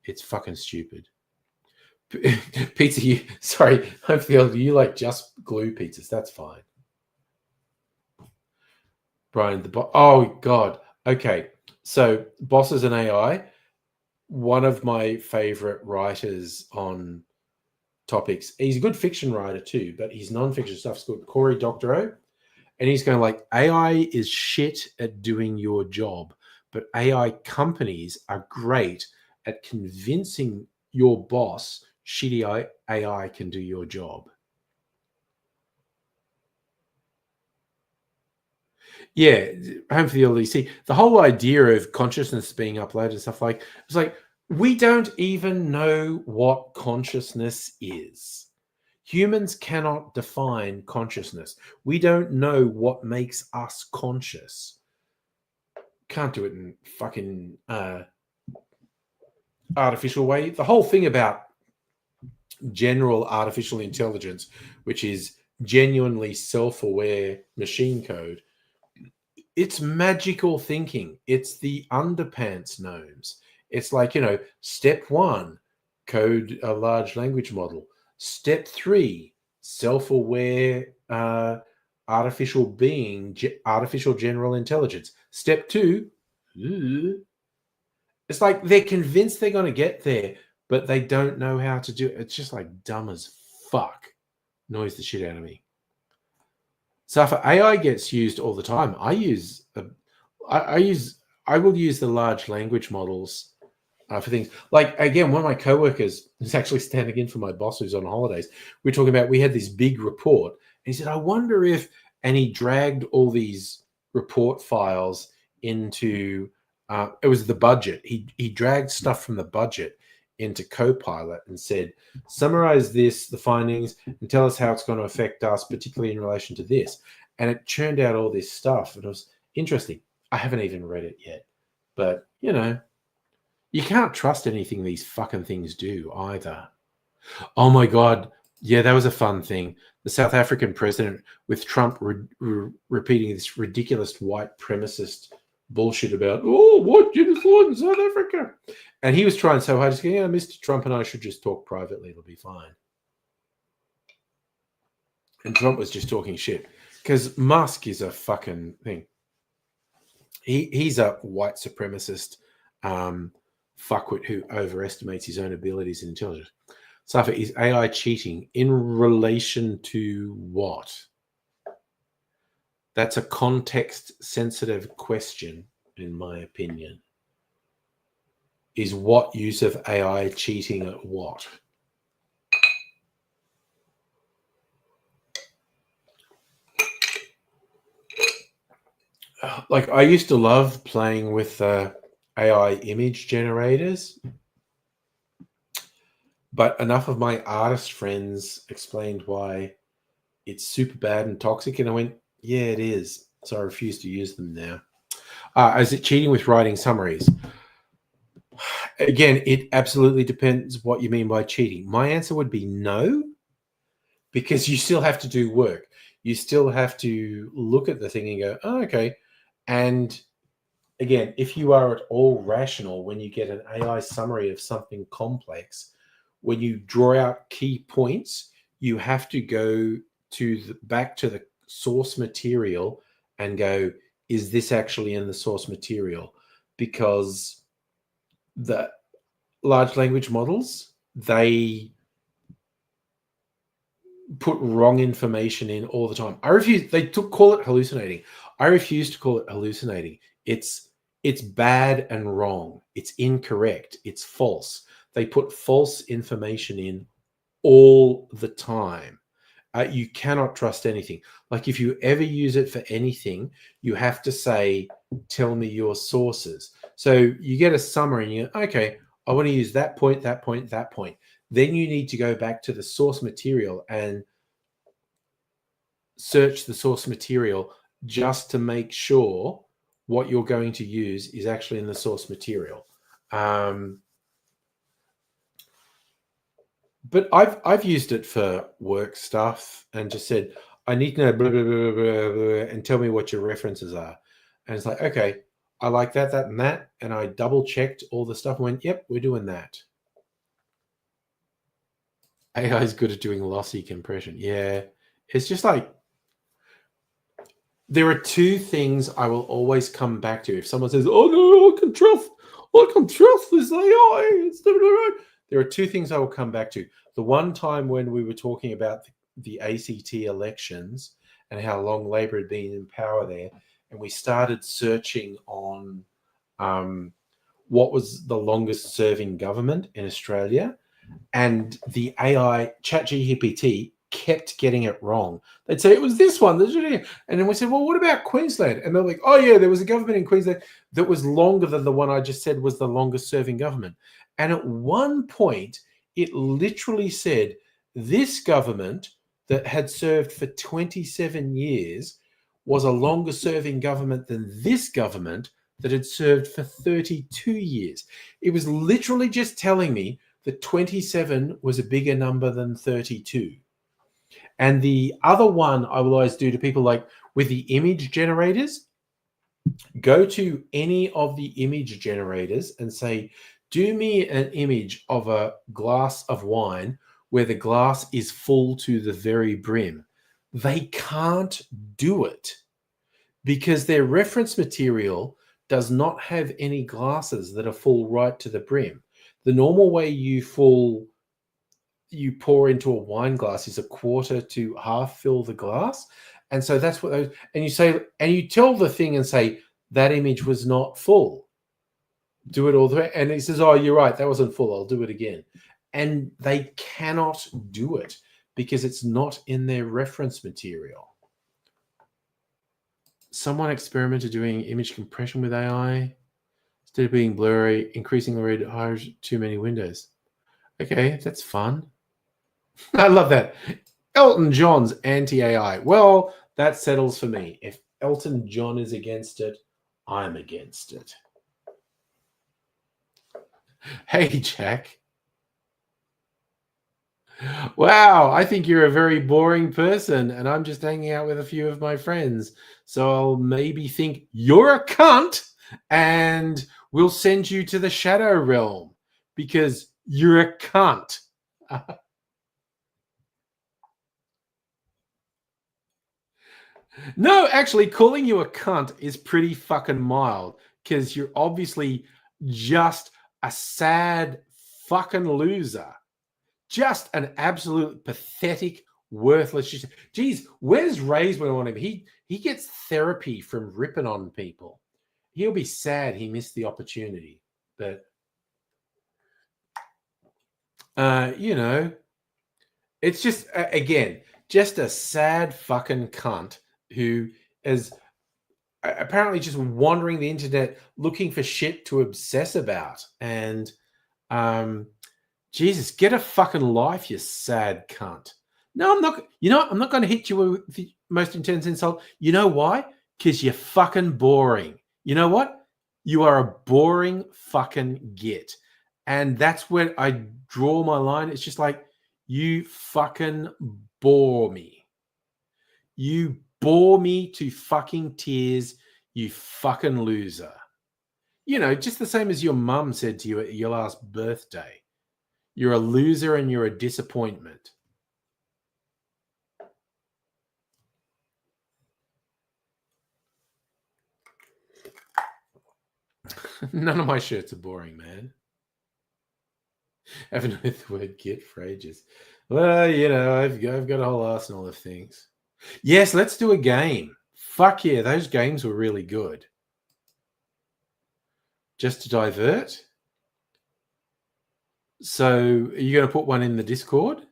It's fucking stupid. Pizza, sorry, I feel you like just glue pizzas. That's fine. Brian, oh God. Okay. So Bosses and AI, one of my favorite writers on topics. He's a good fiction writer too, but his non-fiction stuff's good. Cory Doctorow. And he's going like, AI is shit at doing your job, but AI companies are great at convincing your boss shitty AI can do your job. Yeah, home for the LDC. The whole idea of consciousness being uploaded and stuff like it's like we don't even know what consciousness is. Humans cannot define consciousness. We don't know what makes us conscious. Can't do it in fucking artificial way. The whole thing about general artificial intelligence, which is genuinely self-aware machine code, it's magical thinking. It's the underpants gnomes. It's like, step 1, code a large language model. Step 3, self-aware artificial being, artificial general intelligence. Step 2, it's like they're convinced they're going to get there, but they don't know how to do it. It's just like dumb as fuck. Annoys the shit out of me. So if AI gets used all the time, I will use the large language models for things like, again, one of my coworkers is actually standing in for my boss who's on holidays. We're talking about, we had this big report, and he said, I wonder if, and he dragged all these report files into, it was the budget. He dragged stuff from the budget into Copilot and said, summarize this, the findings, and tell us how it's going to affect us, particularly in relation to this. And it churned out all this stuff. And it was interesting. I haven't even read it yet. But, you can't trust anything these fucking things do either. Oh my God. Yeah, that was a fun thing. The South African president, with Trump repeating this ridiculous white premicist bullshit about, what genocide in South Africa? And he was trying so hard to say, Mr. Trump and I should just talk privately. It'll be fine. And Trump was just talking shit. Because Musk is a fucking thing. He's a white supremacist fuckwit who overestimates his own abilities and intelligence. Safa, is AI cheating in relation to what? That's a context-sensitive question, in my opinion. Is what use of AI cheating at what? Like, I used to love playing with AI image generators, but enough of my artist friends explained why it's super bad and toxic, and I went, yeah, it is. So I refuse to use them now. Is it cheating with writing summaries? Again, it absolutely depends what you mean by cheating. My answer would be no, because you still have to do work. You still have to look at the thing and go, oh, okay. And again, if you are at all rational when you get an AI summary of something complex, when you draw out key points, you have to go to back to the source material and go, is this actually in the source material? Because the large language models, they put wrong information in all the time. I refuse. They call it hallucinating. I refuse to call it hallucinating. It's bad and wrong. It's incorrect. It's false. They put false information in all the time. You cannot trust anything. Like, if you ever use it for anything, you have to say, tell me your sources. So you get a summary and you go, okay, I want to use that point, that point, that point. Then you need to go back to the source material and search the source material just to make sure what you're going to use is actually in the source material. But I've used it for work stuff and just said, I need to know blah, blah, blah, blah, blah, and tell me what your references are. And it's like, okay, I like that, that, and that. And I double checked all the stuff and went, yep, we're doing that. AI is good at doing lossy compression. Yeah. It's just like, there are two things I will always come back to. If someone says, oh, no, I can trust this AI. There are two things I will come back to. The one time when we were talking about the ACT elections and how long Labor had been in power there, and we started searching on what was the longest serving government in Australia, and the AI ChatGPT kept getting it wrong. They'd say it was this one, and then we said, well, what about Queensland? And they're like, oh yeah, there was a government in Queensland that was longer than the one I just said was the longest serving government. And at one point, it literally said this government that had served for 27 years was a longer serving government than this government that had served for 32 years. It was literally just telling me that 27 was a bigger number than 32. And the other one I will always do to people, like with the image generators, go to any of the image generators and say, do me an image of a glass of wine where the glass is full to the very brim. They can't do it because their reference material does not have any glasses that are full right to the brim. The normal way you pour into a wine glass is a quarter to half fill the glass. And so that's what those, and you say, and you tell the thing and say, that image was not full. Do it all the way. And he says, oh, you're right, that wasn't full. I'll do it again. And they cannot do it because it's not in their reference material. Someone experimented doing image compression with AI. Instead of being blurry, increasing the rate hires too many windows. Okay, that's fun. I love that. Elton John's anti-AI. Well, that settles for me. If Elton John is against it, I'm against it. Hey, Jack. Wow, I think you're a very boring person, and I'm just hanging out with a few of my friends. So I'll maybe think you're a cunt, and we'll send you to the shadow realm because you're a cunt. No, actually, calling you a cunt is pretty fucking mild because you're obviously just a sad fucking loser. Just an absolute pathetic, worthless. Geez, where's Ray's when I want him? He gets therapy from ripping on people. He'll be sad he missed the opportunity. But you know, it's just again, just a sad fucking cunt who is apparently just wandering the internet looking for shit to obsess about. And Jesus, get a fucking life, you sad cunt. No, I'm not. You know what? I'm not going to hit you with the most intense insult. You know why? Because you're fucking boring. You know what? You are a boring fucking git. And that's where I draw my line. It's just like, you fucking bore me. You bore me to fucking tears, you fucking loser. You know, just the same as your mum said to you at your last birthday. You're a loser and you're a disappointment. None of my shirts are boring, man. I haven't heard the word git for ages. Well, you know, I've got a whole arsenal of things. Yes, let's do a game. Fuck yeah, those games were really good. Just to divert. So, are you going to put one in the Discord?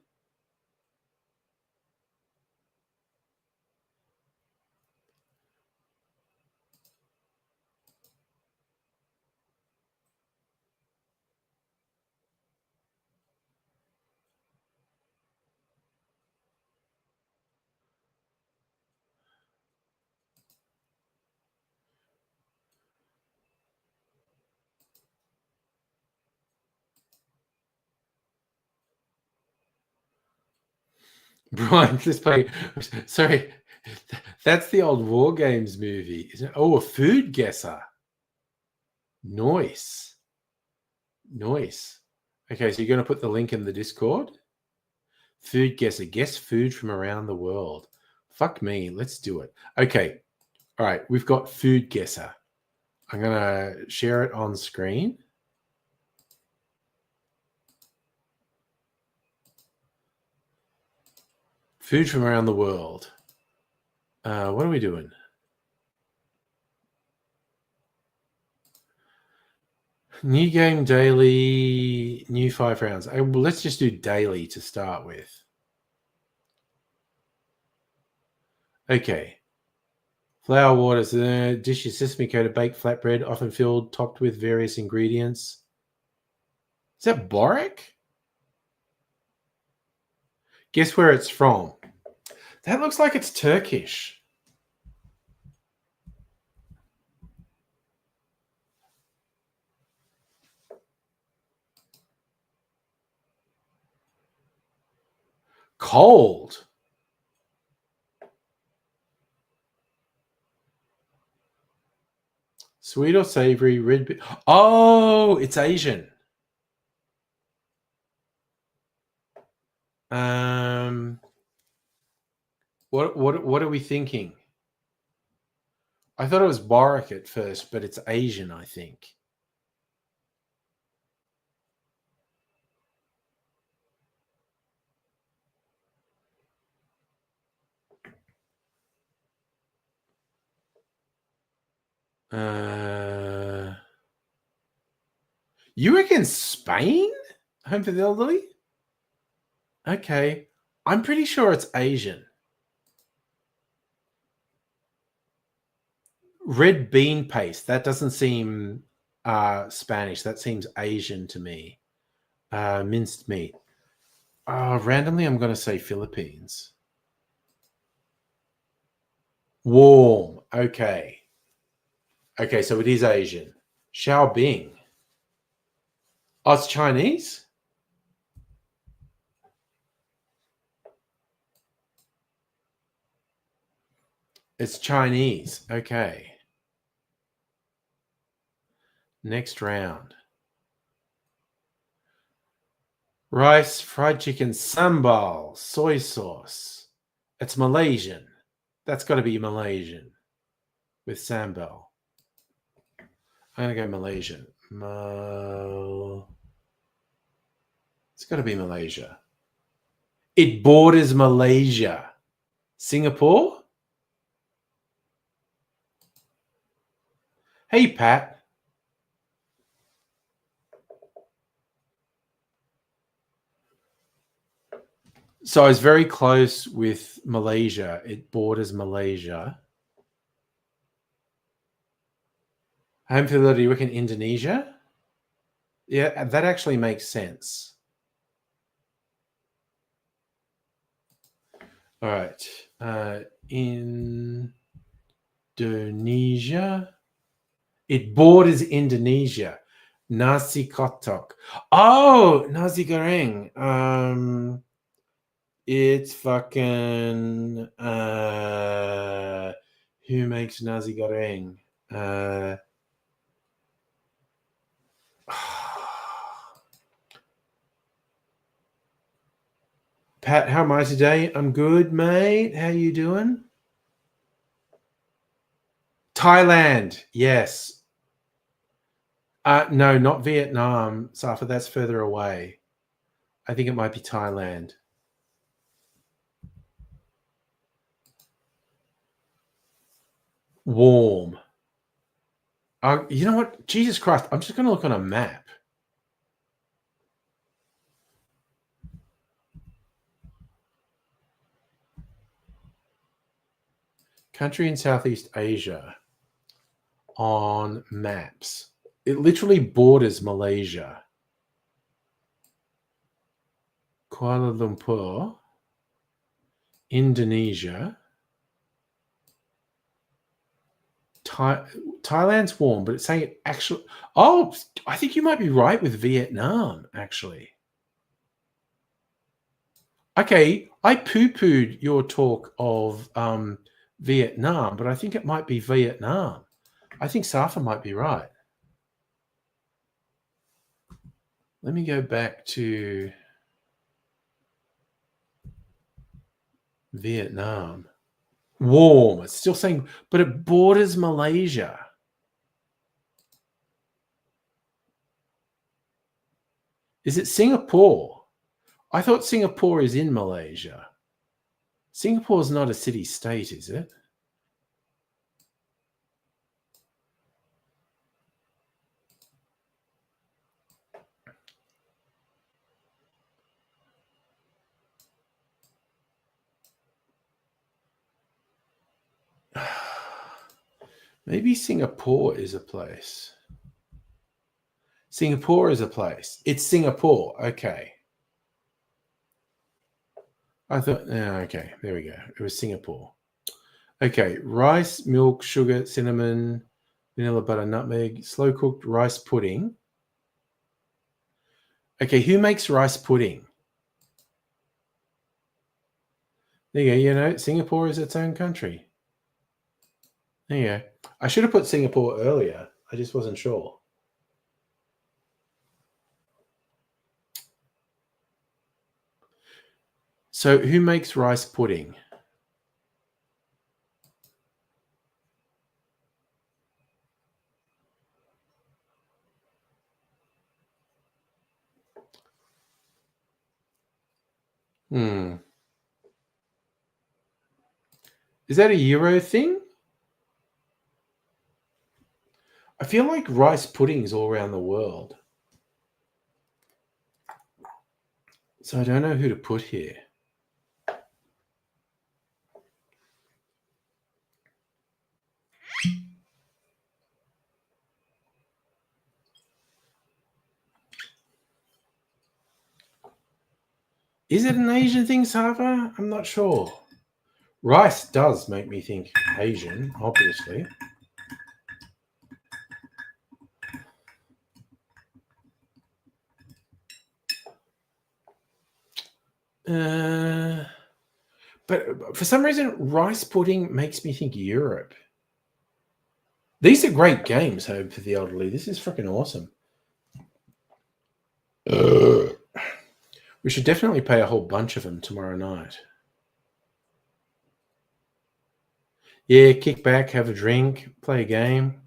Brian, let's play. Sorry, that's the old War Games movie, isn't it? Oh, a food guesser. Nice. Nice. Okay, so you're going to put the link in the Discord? Food guesser. Guess food from around the world. Fuck me. Let's do it. Okay. All right. We've got food guesser. I'm going to share it on screen. Food from around the world. What are we doing? New game daily, new 5 rounds. Well, let's just do daily to start with. Okay. Flour, water, dish is sesame coated baked flatbread, often filled, topped with various ingredients. Is that Boric? Guess where it's from. That looks like it's Turkish. Cold. Sweet or savory, red. Oh, it's Asian. What are we thinking? I thought it was Boric at first, but it's Asian, I think. You reckon Spain? Home for the elderly? Okay. I'm pretty sure it's Asian. Red bean paste. That doesn't seem Spanish. That seems Asian to me. Minced meat. Randomly, I'm going to say Philippines. Warm. Okay. Okay, so it is Asian. Xiaobing. Oh, it's Chinese? It's Chinese. Okay. Next round. Rice, fried chicken, sambal, soy sauce. It's Malaysian. That's got to be Malaysian with sambal. I'm going to go Malaysian. It's got to be Malaysia. It borders Malaysia. Singapore? Hey, Pat. So I was very close with Malaysia. It borders Malaysia. Home field, do you reckon Indonesia? Yeah, that actually makes sense. All right. Indonesia. It borders Indonesia. Nasi kotok. Oh, nasi goreng. It's fucking who makes nasi goreng? Pat, how am I today? I'm good, mate. How you doing? Thailand, yes. No, not Vietnam, Safa. That's further away. I think it might be Thailand. Warm. You know what? Jesus Christ. I'm just going to look on a map. Country in Southeast Asia on maps. It literally borders Malaysia. Kuala Lumpur, Indonesia. Thailand's warm, but it's saying it actually. Oh, I think you might be right with Vietnam, actually. Okay, I poo-pooed your talk of Vietnam, but I think it might be Vietnam. I think Safa might be right. Let me go back to Vietnam. Warm. It's still saying, but it borders Malaysia. Is it Singapore? I thought Singapore is in Malaysia. Singapore is not a city-state, is it? Maybe Singapore is a place. Singapore is a place. It's Singapore. Okay. I thought, okay, there we go. It was Singapore. Okay, rice, milk, sugar, cinnamon, vanilla butter, nutmeg, slow cooked rice pudding. Okay, who makes rice pudding? There you go. Singapore is its own country. There you go. I should have put Singapore earlier. I just wasn't sure. So who makes rice pudding? Is that a Euro thing? I feel like rice puddings all around the world. So I don't know who to put here. Is it an Asian thing, Sava? I'm not sure. Rice does make me think Asian, obviously. But for some reason, rice pudding makes me think Europe. These are great games, Hope, for the elderly. This is freaking awesome. We should definitely play a whole bunch of them tomorrow night. Yeah, kick back, have a drink, play a game.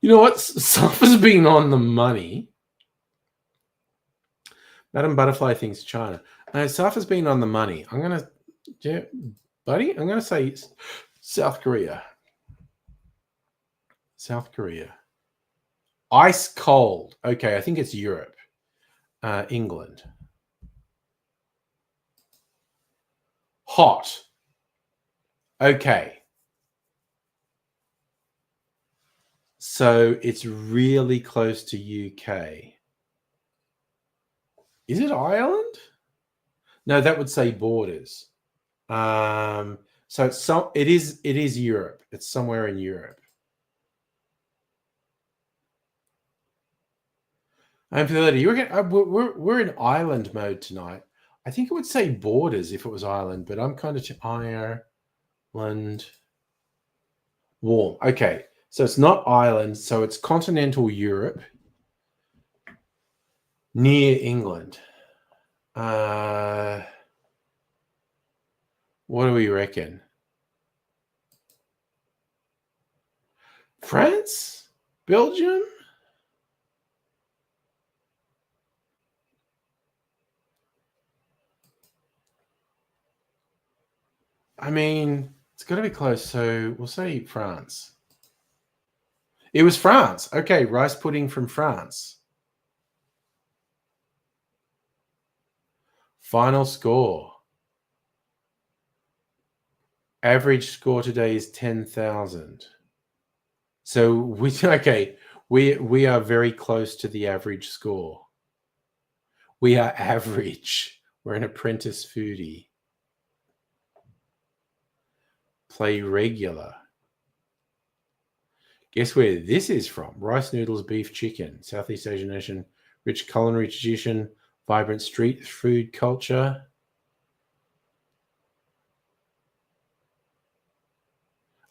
You know what? Safa's been on the money. Madam Butterfly thinks China. No, Safa's been on the money. I'm going to say South Korea. South Korea. Ice cold. Okay, I think it's Europe. England. Hot. Okay. So it's really close to UK. Is it Ireland? No, that would say borders. So it is Europe. It's somewhere in Europe. I'm 30. We're in island mode tonight. I think it would say borders if it was Ireland, but I'm kind of Ireland. Warm. Okay, so it's not Ireland. So it's continental Europe, near England. What do we reckon? France? Belgium? I mean, it's got to be close. So we'll say France. It was France. Okay, rice pudding from France. Final score. Average score today is 10,000. So we are very close to the average score. We are average. We're an apprentice foodie. Play regular. Guess where this is from? Rice noodles, beef, chicken. Southeast Asian nation, rich culinary tradition, Vibrant street food culture.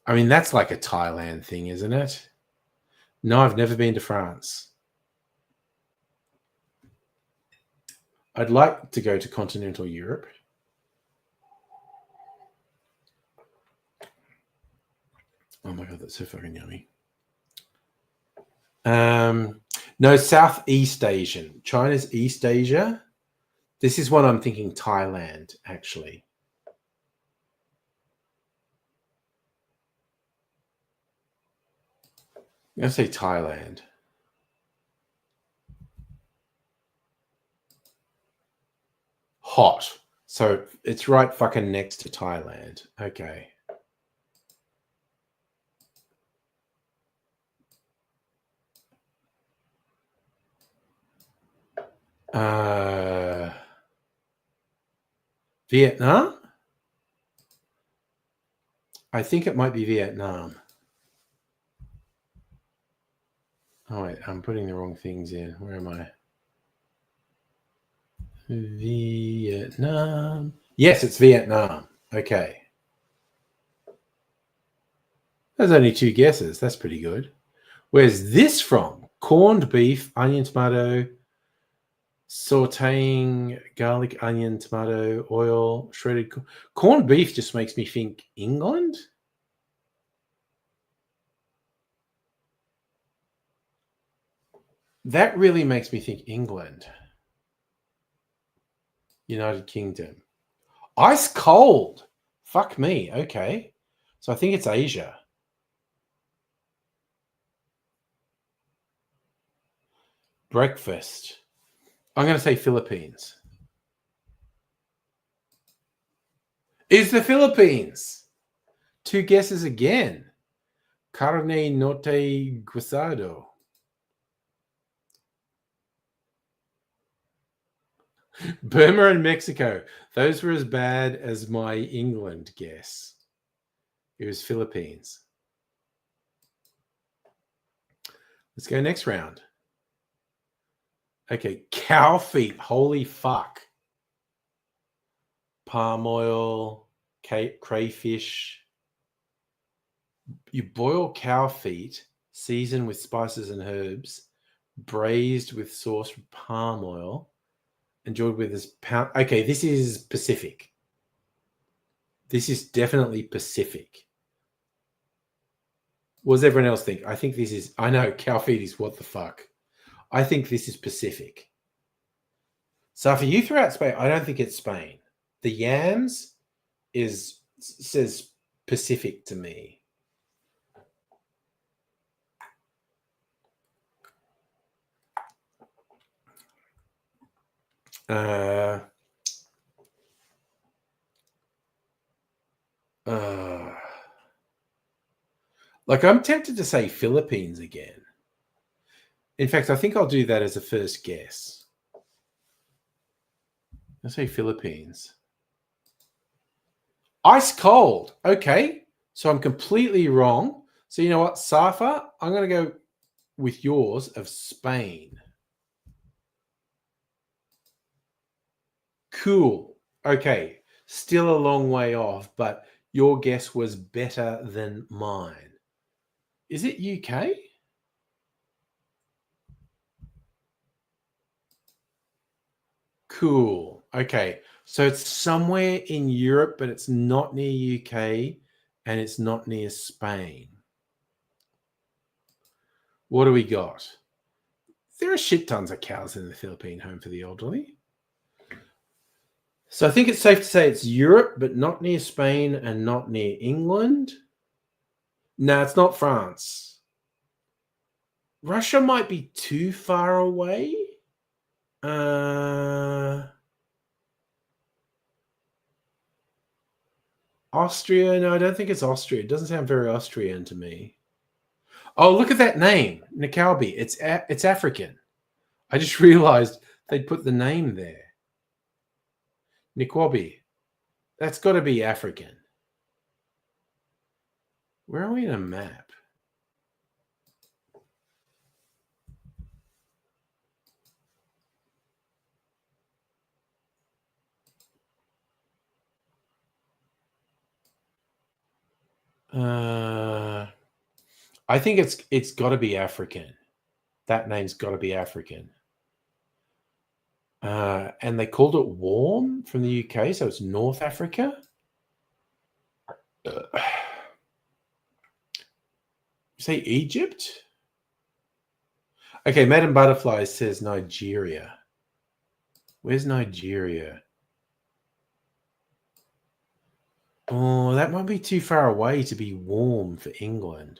I mean, that's like a Thailand thing, isn't it? No, I've never been to France. I'd like to go to continental Europe. Oh my God, that's so fucking yummy. No, Southeast Asian. China's East Asia. This is what I'm thinking Thailand, actually. I'm going to say Thailand. Hot. So it's right fucking next to Thailand. Okay. Vietnam? I think it might be Vietnam. Oh, wait, I'm putting the wrong things in. Where am I? Vietnam. Yes, it's Vietnam. Okay. There's only 2 guesses. That's pretty good. Where's this from? Corned beef, onion, tomato, sauteing, garlic, onion, tomato, oil, shredded. Corned beef just makes me think England. That really makes me think England. United Kingdom. Ice cold. Fuck me. Okay. So I think it's Asia. Breakfast. I'm going to say Philippines. Is the Philippines? 2 guesses again. Carne norte guisado. Burma and Mexico. Those were as bad as my England guess. It was Philippines. Let's go next round. Okay, cow feet. Holy fuck. Palm oil, crayfish. You boil cow feet, season with spices and herbs, braised with sauce from palm oil, enjoyed with this pound. Okay, this is Pacific. This is definitely Pacific. What does everyone else think? I think this is, I know, cow feet is what the fuck. I think this is Pacific. Safi, you threw out Spain. I don't think it's Spain. The yams says Pacific to me. Like, I'm tempted to say Philippines again. In fact, I think I'll do that as a first guess. I'll say Philippines. Ice cold. Okay. So I'm completely wrong. So you know what, Safa? I'm going to go with yours of Spain. Cool. Okay. Still a long way off, but your guess was better than mine. Is it UK? Cool. Okay. So it's somewhere in Europe, but it's not near UK and it's not near Spain. What do we got? There are shit tons of cows in the Philippine Home for the Elderly. So I think it's safe to say it's Europe, but not near Spain and not near England. No, it's not France. Russia might be too far away. Austria? No, I don't think it's Austria. It doesn't sound very Austrian to me. Oh, look at that name, Nikalbi. It's African. I just realized they put the name there. Nikwabi. That's got to be African. Where are we in a map? I think it's got to be African. That name's got to be African. And they called it warm from the UK, so it's North Africa. Say Egypt? Okay, Madam Butterfly says Nigeria. Where's Nigeria? Oh, that might be too far away to be warm for England.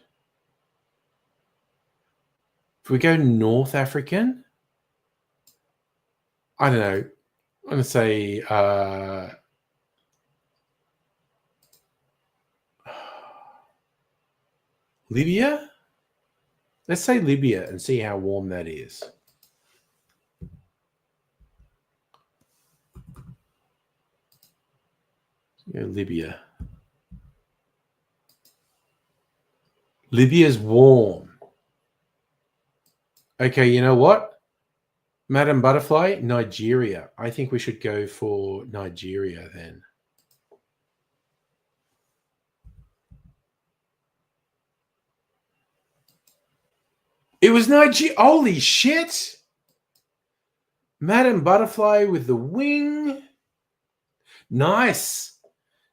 If we go North African, I don't know. I'm going to say Libya? Let's say Libya and see how warm that is. Yeah, Libya. Libya's warm. Okay, you know what? Madam Butterfly, Nigeria. I think we should go for Nigeria then. It was Nigeria. Holy shit! Madam Butterfly with the wing. Nice.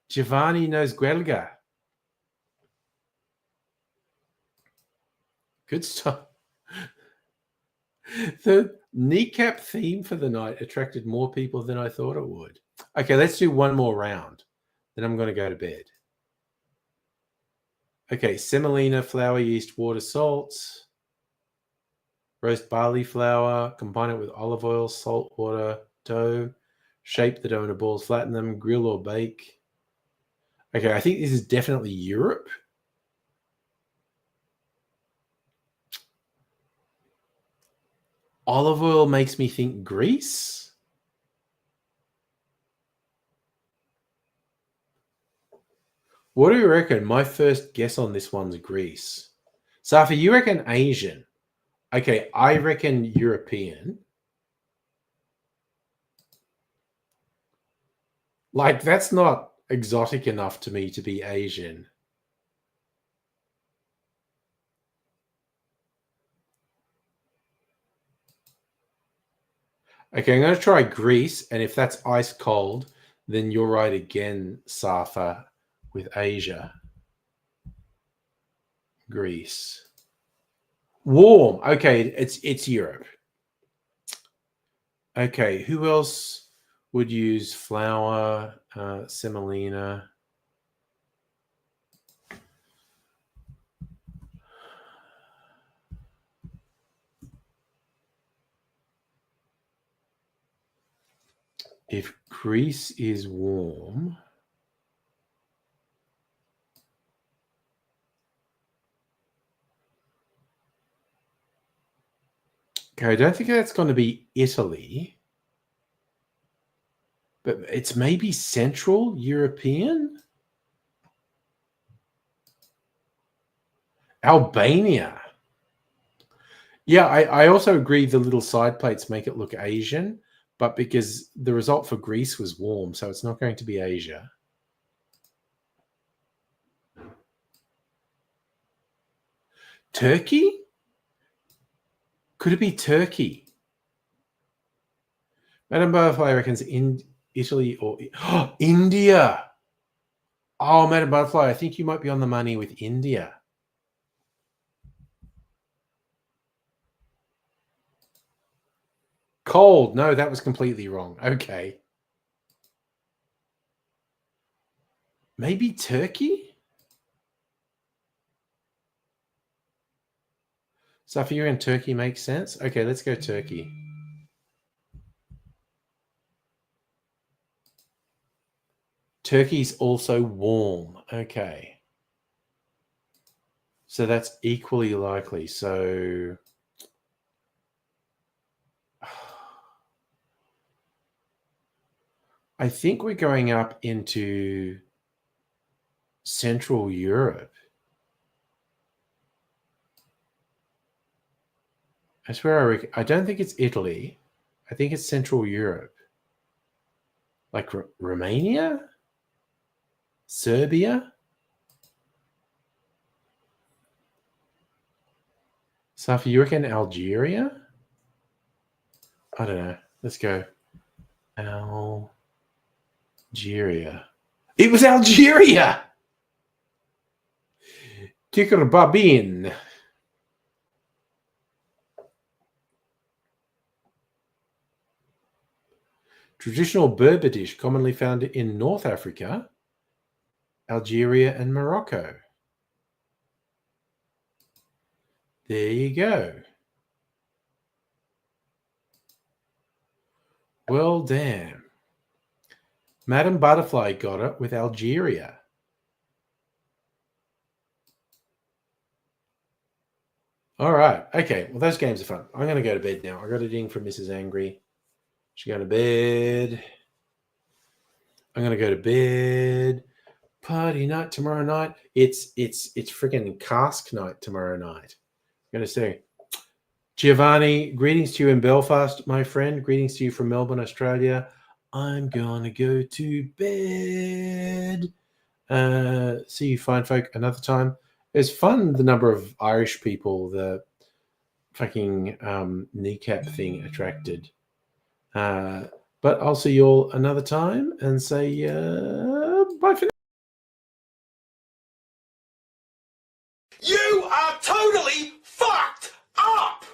Giovanni knows Guelga. Good stuff. The kneecap theme for the night attracted more people than I thought it would. Okay, let's do one more round. Then I'm going to go to bed. Okay, semolina, flour, yeast, water, salts. Roast barley flour. Combine it with olive oil, salt, water, dough. Shape the dough into balls, flatten them, grill or bake. Okay, I think this is definitely Europe. Olive oil makes me think Greece. What do you reckon? My first guess on this one's Greece. Safi, you reckon Asian? Okay, I reckon European. Like, that's not exotic enough to me to be Asian. Okay, I'm going to try Greece, and if that's ice cold, then you're right again, Safa, with Asia. Greece. Warm. Okay, it's Europe. Okay, who else would use flour, semolina? If Greece is warm, okay, I don't think that's going to be Italy, but it's maybe Central European? Albania. Yeah, I also agree the little side plates make it look Asian, but because the result for Greece was warm, so it's not going to be Asia. Turkey? Could it be Turkey? Madam Butterfly reckons in Italy or India. Oh, Madam Butterfly, I think you might be on the money with India. Cold. No, that was completely wrong. Okay. Maybe Turkey? So for you and Turkey makes sense? Okay, let's go Turkey. Turkey's also warm. Okay. So that's equally likely. So I think we're going up into Central Europe. That's where I reckon. I don't think it's Italy. I think it's Central Europe. Like Romania? Serbia? Safi, you reckon Algeria? I don't know. Let's go. Algeria. It was Algeria! Tikr Babin. Traditional Berber dish commonly found in North Africa, Algeria, and Morocco. There you go. Well, damn. Madame Butterfly got it with Algeria. All right. Okay. Well, those games are fun. I'm going to go to bed now. I got a ding from Mrs. Angry. She's going to bed. I'm going to go to bed. Party night tomorrow night. It's freaking cask night tomorrow night. I'm going to say, Giovanni, greetings to you in Belfast, my friend. Greetings to you from Melbourne, Australia. I'm going to go to bed. See you fine folk another time. It's fun, the number of Irish people the fucking kneecap thing attracted. But I'll see you all another time and say bye for now. You are totally fucked up!